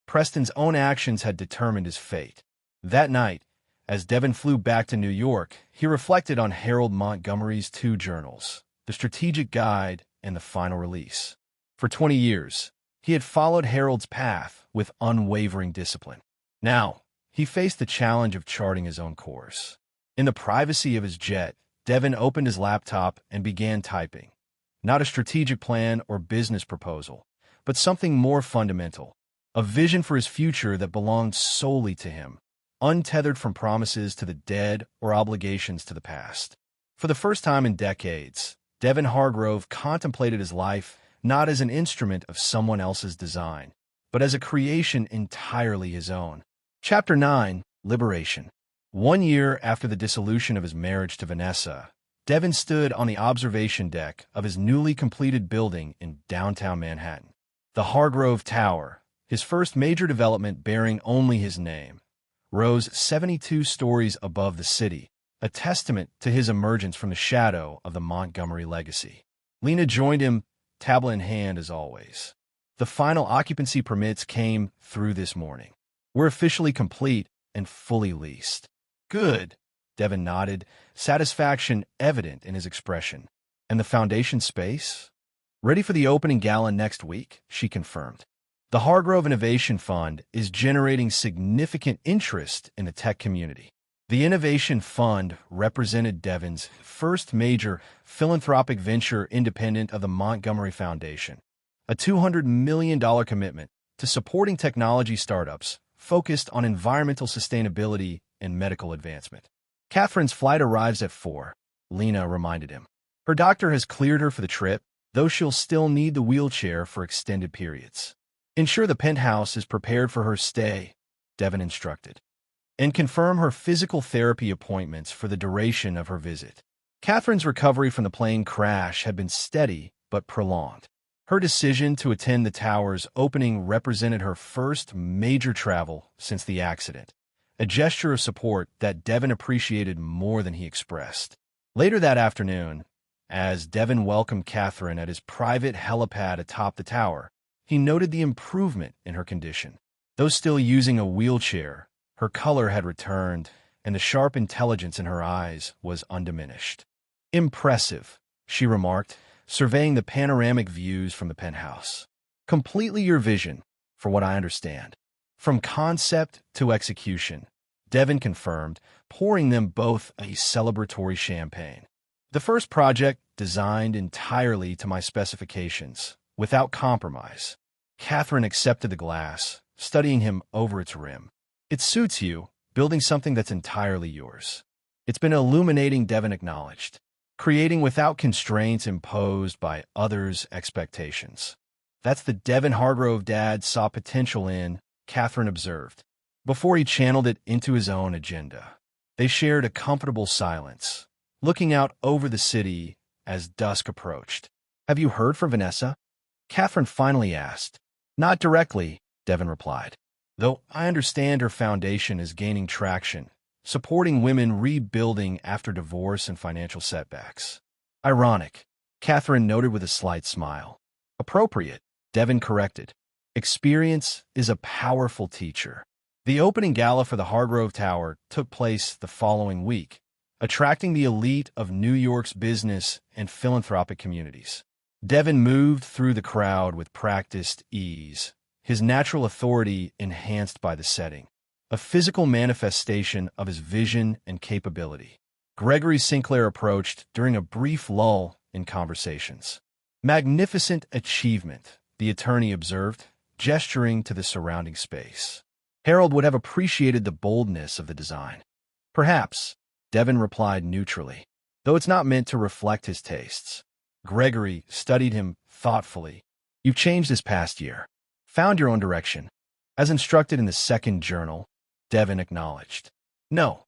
[SPEAKER 1] Preston's own actions had determined his fate. That night, as Devon flew back to New York, he reflected on Harold Montgomery's 2 journals, The Strategic Guide and The Final Release. For 20 years, he had followed Harold's path with unwavering discipline. Now, he faced the challenge of charting his own course. In the privacy of his jet, Devon opened his laptop and began typing. Not a strategic plan or business proposal, but something more fundamental. A vision for his future that belonged solely to him, untethered from promises to the dead or obligations to the past. For the first time in decades, Devon Hargrove contemplated his life not as an instrument of someone else's design, but as a creation entirely his own. Chapter 9, Liberation. 1 year after the dissolution of his marriage to Vanessa, Devon stood on the observation deck of his newly completed building in downtown Manhattan. The Hargrove Tower, his first major development bearing only his name, rose 72 stories above the city, a testament to his emergence from the shadow of the Montgomery legacy. Lena joined him, tablet in hand as always. The final occupancy permits came through this morning. "We're officially complete and fully leased." "Good," Devon nodded, satisfaction evident in his expression. "And the foundation space?" "Ready for the opening gala next week," she confirmed. The Hargrove Innovation Fund is generating significant interest in the tech community. The Innovation Fund represented Devon's first major philanthropic venture independent of the Montgomery Foundation, a $200 million commitment to supporting technology startups focused on environmental sustainability and medical advancement. "Catherine's flight arrives at 4, Lena reminded him. "Her doctor has cleared her for the trip, though she'll still need the wheelchair for extended periods. Ensure the penthouse is prepared for her stay," Devon instructed, "and confirm her physical therapy appointments for the duration of her visit." Catherine's recovery from the plane crash had been steady but prolonged. Her decision to attend the tower's opening represented her first major travel since the accident, a gesture of support that Devin appreciated more than he expressed. Later that afternoon, as Devin welcomed Catherine at his private helipad atop the tower, he noted the improvement in her condition. Though still using a wheelchair, her color had returned, and the sharp intelligence in her eyes was undiminished. "Impressive," she remarked, surveying the panoramic views from the penthouse. "Completely your vision, for what I understand." From concept to execution, Devin confirmed, pouring them both a celebratory champagne. "The first project designed entirely to my specifications, without compromise." Catherine accepted the glass, studying him over its rim. "It suits you, building something that's entirely yours." "It's been illuminating," Devin acknowledged. "Creating without constraints imposed by others' expectations." "That's the Devin Hargrove Dad saw potential in," Catherine observed, before he channeled it into his own agenda. They shared a comfortable silence, looking out over the city as dusk approached. "Have you heard from Vanessa?" Catherine finally asked. "Not directly," Devin replied, "though I understand her foundation is gaining traction, supporting women rebuilding after divorce and financial setbacks." "Ironic," Catherine noted with a slight smile. "Appropriate," Devin corrected. "Experience is a powerful teacher." The opening gala for the Hargrove Tower took place the following week, attracting the elite of New York's business and philanthropic communities. Devin moved through the crowd with practiced ease, his natural authority enhanced by the setting, a physical manifestation of his vision and capability. Gregory Sinclair approached during a brief lull in conversations. "Magnificent achievement," the attorney observed, gesturing to the surrounding space. "Harold would have appreciated the boldness of the design." "Perhaps," Devin replied neutrally, though it's not meant to reflect his tastes. Gregory studied him thoughtfully. "You've changed this past year. Found your own direction." "As instructed in the second journal," Devin acknowledged. "No,"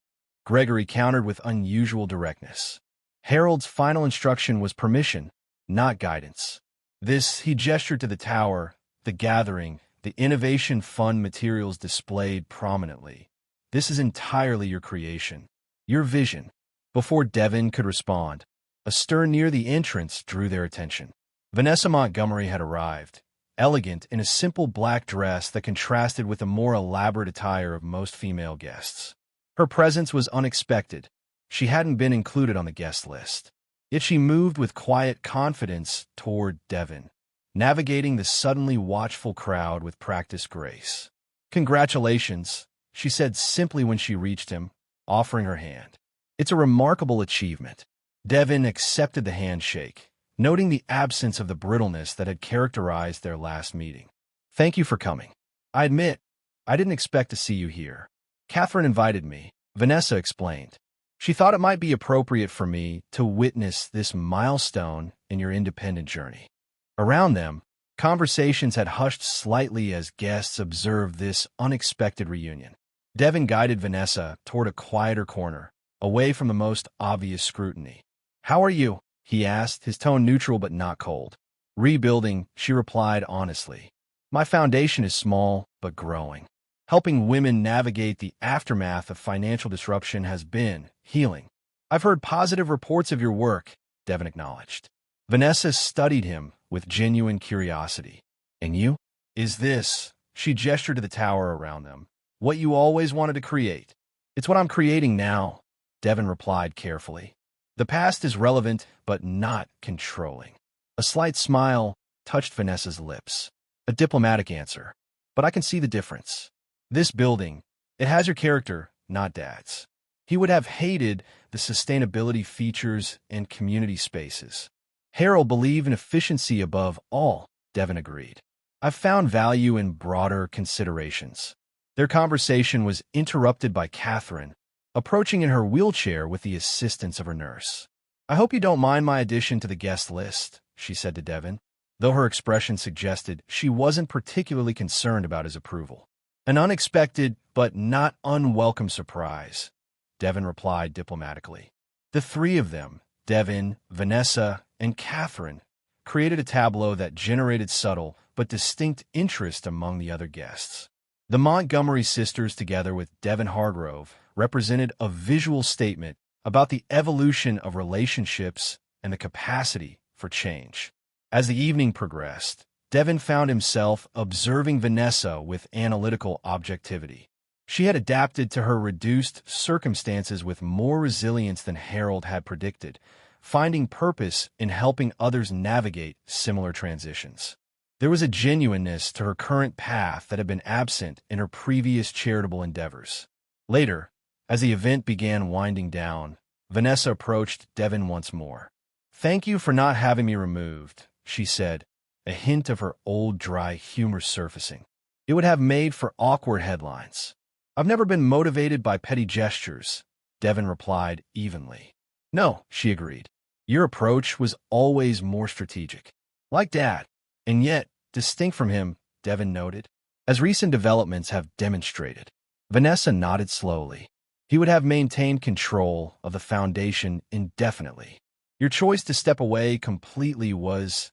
[SPEAKER 1] Gregory countered with unusual directness. "Harold's final instruction was permission, not guidance." This, he gestured to the tower, the gathering, the Innovation Fund materials displayed prominently. "This is entirely your creation, your vision." Before Devin could respond, a stir near the entrance drew their attention. Vanessa Montgomery had arrived, elegant in a simple black dress that contrasted with the more elaborate attire of most female guests. Her presence was unexpected. She hadn't been included on the guest list. Yet she moved with quiet confidence toward Devin, navigating the suddenly watchful crowd with practiced grace. "Congratulations," she said simply when she reached him, offering her hand. "It's a remarkable achievement." Devin accepted the handshake, noting the absence of the brittleness that had characterized their last meeting. "Thank you for coming. I admit, I didn't expect to see you here. Catherine invited me," Vanessa explained. "She thought it might be appropriate for me to witness this milestone in your independent journey." Around them, conversations had hushed slightly as guests observed this unexpected reunion. Devin guided Vanessa toward a quieter corner, away from the most obvious scrutiny. "How are you?" he asked, his tone neutral but not cold. "Rebuilding," she replied honestly. "My foundation is small but growing. Helping women navigate the aftermath of financial disruption has been healing." "I've heard positive reports of your work," Devin acknowledged. Vanessa studied him with genuine curiosity. "And you?" "Is this," she gestured to the tower around them, "what you always wanted to create?" "It's what I'm creating now," Devin replied carefully. "The past is relevant, but not controlling." A slight smile touched Vanessa's lips. A diplomatic answer. "But I can see the difference. This building, it has your character, not Dad's." He would have hated the sustainability features and community spaces. "Harold believed in efficiency above all," Devin agreed. "I've found value in broader considerations." Their conversation was interrupted by Catherine, approaching in her wheelchair with the assistance of her nurse. "I hope you don't mind my addition to the guest list," she said to Devin, though her expression suggested she wasn't particularly concerned about his approval. "An unexpected but not unwelcome surprise," Devin replied diplomatically. The three of them, Devin, Vanessa, and Catherine, created a tableau that generated subtle but distinct interest among the other guests. The Montgomery sisters, together with Devon Hargrove, represented a visual statement about the evolution of relationships and the capacity for change. As the evening progressed, Devon found himself observing Vanessa with analytical objectivity. She had adapted to her reduced circumstances with more resilience than Harold had predicted, finding purpose in helping others navigate similar transitions. There was a genuineness to her current path that had been absent in her previous charitable endeavors. Later, as the event began winding down, Vanessa approached Devon once more. "Thank you for not having me removed," she said, a hint of her old dry humor surfacing. "It would have made for awkward headlines." "I've never been motivated by petty gestures," Devon replied evenly. "No," she agreed. "Your approach was always more strategic. Like Dad. And yet, distinct from him," Devon noted, "as recent developments have demonstrated." Vanessa nodded slowly. "He would have maintained control of the foundation indefinitely. Your choice to step away completely was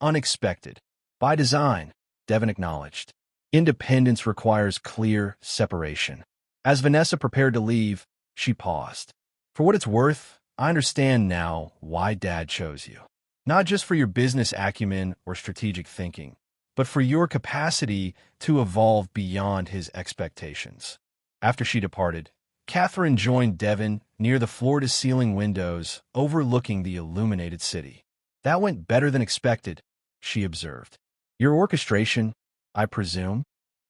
[SPEAKER 1] unexpected. By design," Devon acknowledged. "Independence requires clear separation." As Vanessa prepared to leave, she paused. "For what it's worth, I understand now why Dad chose you. Not just for your business acumen or strategic thinking, but for your capacity to evolve beyond his expectations." After she departed, Catherine joined Devon near the floor-to-ceiling windows overlooking the illuminated city. "That went better than expected," she observed. "Your orchestration, I presume?"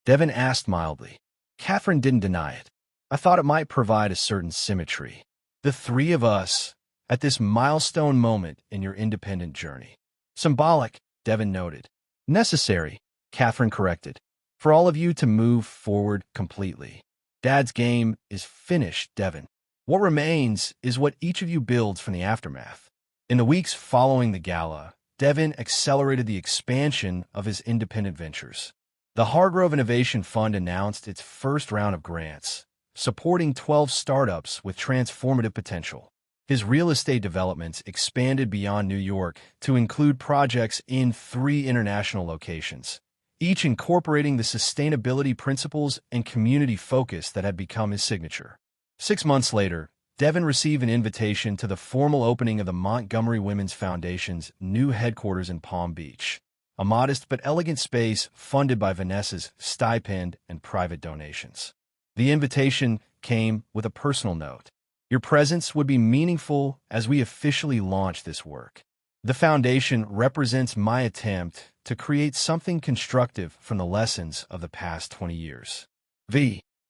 [SPEAKER 1] Devon asked mildly. Catherine didn't deny it. "I thought it might provide a certain symmetry. The three of us, at this milestone moment in your independent journey." "Symbolic," Devon noted. "Necessary," Catherine corrected, "for all of you to move forward completely. Dad's game is finished, Devon. What remains is what each of you builds from the aftermath." In the weeks following the gala, Devon accelerated the expansion of his independent ventures. The Hargrove Innovation Fund announced its first round of grants, supporting 12 startups with transformative potential. His real estate developments expanded beyond New York to include projects in 3 international locations, each incorporating the sustainability principles and community focus that had become his signature. 6 months later, Devon received an invitation to the formal opening of the Montgomery Women's Foundation's new headquarters in Palm Beach, a modest but elegant space funded by Vanessa's stipend and private donations. The invitation came with a personal note. "Your presence would be meaningful as we officially launch this work. The foundation represents my attempt to create something constructive from the lessons of the past 20 years.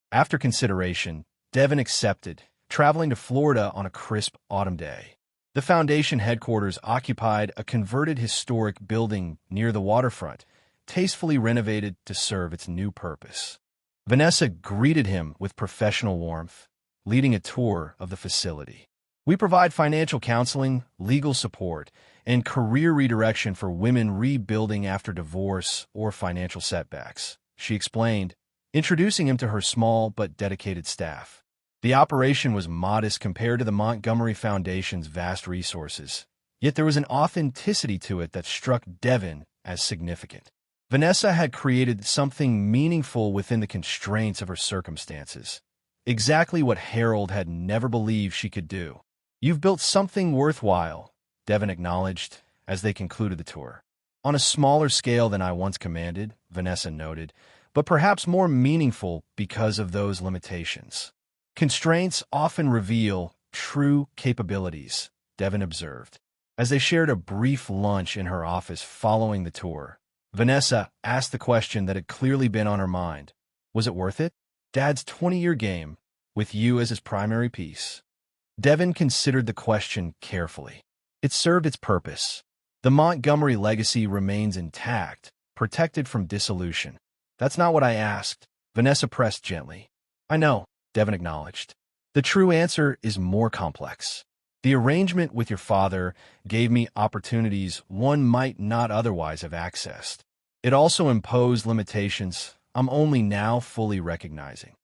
[SPEAKER 1] After consideration, Devon accepted, traveling to Florida on a crisp autumn day. The foundation headquarters occupied a converted historic building near the waterfront, tastefully renovated to serve its new purpose. Vanessa greeted him with professional warmth, leading a tour of the facility. "We provide financial counseling, legal support, and career redirection for women rebuilding after divorce or financial setbacks," she explained, introducing him to her small but dedicated staff. The operation was modest compared to the Montgomery Foundation's vast resources, yet there was an authenticity to it that struck Devon as significant. Vanessa had created something meaningful within the constraints of her circumstances, exactly what Harold had never believed she could do. "You've built something worthwhile," Devon acknowledged as they concluded the tour. "On a smaller scale than I once commanded," Vanessa noted, "but perhaps more meaningful because of those limitations." "Constraints often reveal true capabilities," Devon observed. As they shared a brief lunch in her office following the tour, Vanessa asked the question that had clearly been on her mind. Was it worth it? Dad's 20-year game, with you as his primary piece. Devon considered the question carefully. It served its purpose. The Montgomery legacy remains intact, protected from dissolution. "That's not what I asked," Vanessa pressed gently. "I know," Devon acknowledged. "The true answer is more complex. The arrangement with your father gave me opportunities one might not otherwise have accessed. It also imposed limitations I'm only now fully recognizing."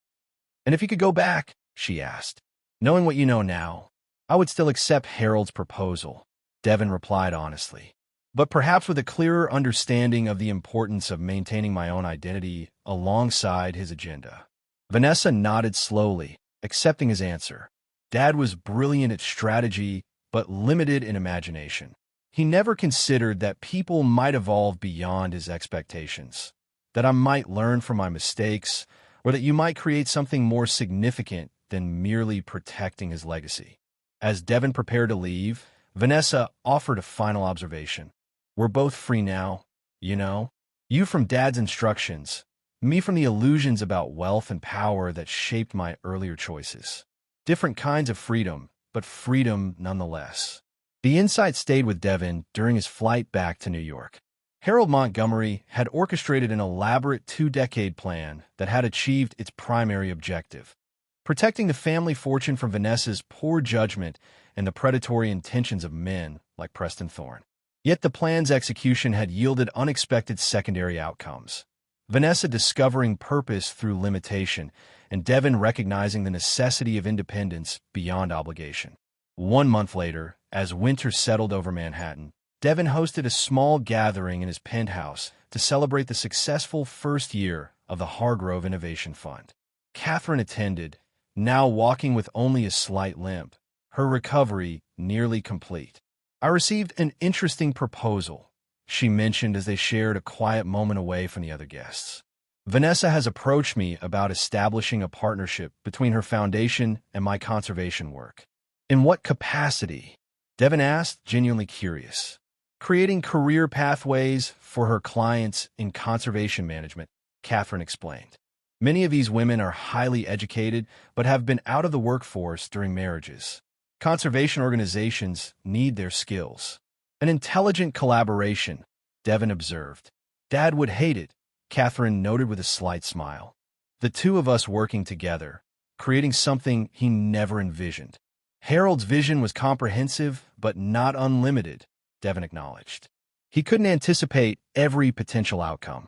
[SPEAKER 1] "And if you could go back," she asked, "knowing what you know now, I would still accept Harold's proposal," Devon replied honestly. but perhaps with a clearer understanding of the importance of maintaining my own identity alongside his agenda. Vanessa nodded slowly, accepting his answer. Dad was brilliant at strategy, but limited in imagination. He never considered that people might evolve beyond his expectations, that I might learn from my mistakes, or that you might create something more significant than merely protecting his legacy. As Devin prepared to leave, Vanessa offered a final observation. We're both free now, you know? You from Dad's instructions, me from the illusions about wealth and power that shaped my earlier choices. Different kinds of freedom, but freedom nonetheless. The insight stayed with Devin during his flight back to New York. Harold Montgomery had orchestrated an elaborate two-decade plan that had achieved its primary objective, protecting the family fortune from Vanessa's poor judgment and the predatory intentions of men like Preston Thorne. Yet the plan's execution had yielded unexpected secondary outcomes. Vanessa discovering purpose through limitation, and Devin recognizing the necessity of independence beyond obligation. 1 month later, as winter settled over Manhattan, Devin hosted a small gathering in his penthouse to celebrate the successful first year of the Hargrove Innovation Fund. Catherine attended, now walking with only a slight limp, her recovery nearly complete. I received an interesting proposal, she mentioned as they shared a quiet moment away from the other guests. Vanessa has approached me about establishing a partnership between her foundation and my conservation work. In what capacity? Devin asked, genuinely curious. Creating career pathways for her clients in conservation management, Catherine explained. Many of these women are highly educated but have been out of the workforce during marriages. Conservation organizations need their skills. An intelligent collaboration, Devin observed. Dad would hate it, Catherine noted with a slight smile. The two of us working together, creating something he never envisioned. Harold's vision was comprehensive but not unlimited, Devin acknowledged. He couldn't anticipate every potential outcome.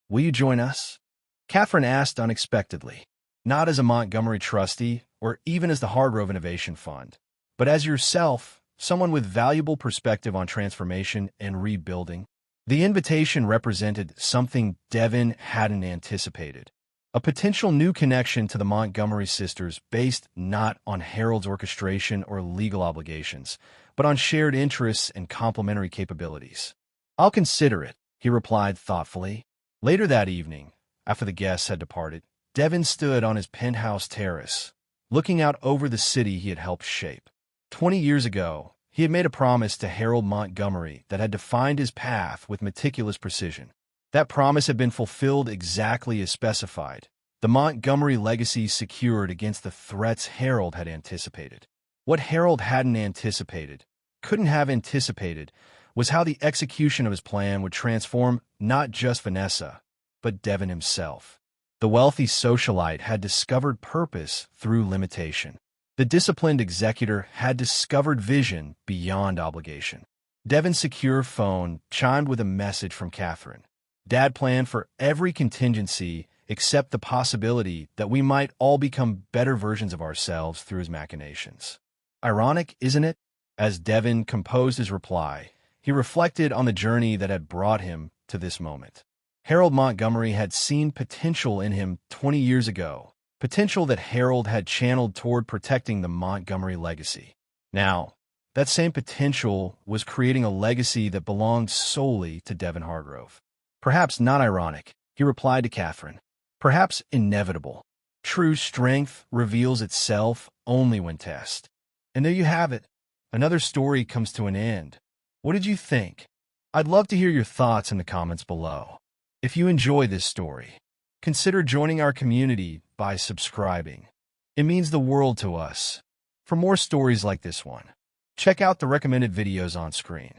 [SPEAKER 1] Will you join us? Catherine asked unexpectedly, not as a Montgomery trustee or even as the Hargrove Innovation Fund, but as yourself, someone with valuable perspective on transformation and rebuilding. The invitation represented something Devin hadn't anticipated, a potential new connection to the Montgomery sisters based not on Harold's orchestration or legal obligations, but on shared interests and complementary capabilities. I'll consider it, he replied thoughtfully. Later that evening, after the guests had departed, Devin stood on his penthouse terrace, looking out over the city he had helped shape. 20 years ago, he had made a promise to Harold Montgomery that had defined his path with meticulous precision. That promise had been fulfilled exactly as specified, the Montgomery legacy secured against the threats Harold had anticipated. What Harold hadn't anticipated, couldn't have anticipated, was how the execution of his plan would transform not just Vanessa, but Devin himself. The wealthy socialite had discovered purpose through limitation. The disciplined executor had discovered vision beyond obligation. Devin's secure phone chimed with a message from Catherine. Dad planned for every contingency except the possibility that we might all become better versions of ourselves through his machinations. Ironic, isn't it? As Devin composed his reply, he reflected on the journey that had brought him to this moment. Harold Montgomery had seen potential in him 20 years ago, potential that Harold had channeled toward protecting the Montgomery legacy. Now, that same potential was creating a legacy that belonged solely to Devin Hargrove. Perhaps not ironic, he replied to Catherine. Perhaps inevitable. True strength reveals itself only when tested. And there you have it. Another story comes to an end. What did you think? I'd love to hear your thoughts in the comments below. If you enjoy this story, consider joining our community by subscribing. It means the world to us. For more stories like this one, check out the recommended videos on screen.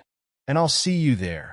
[SPEAKER 1] And I'll see you there.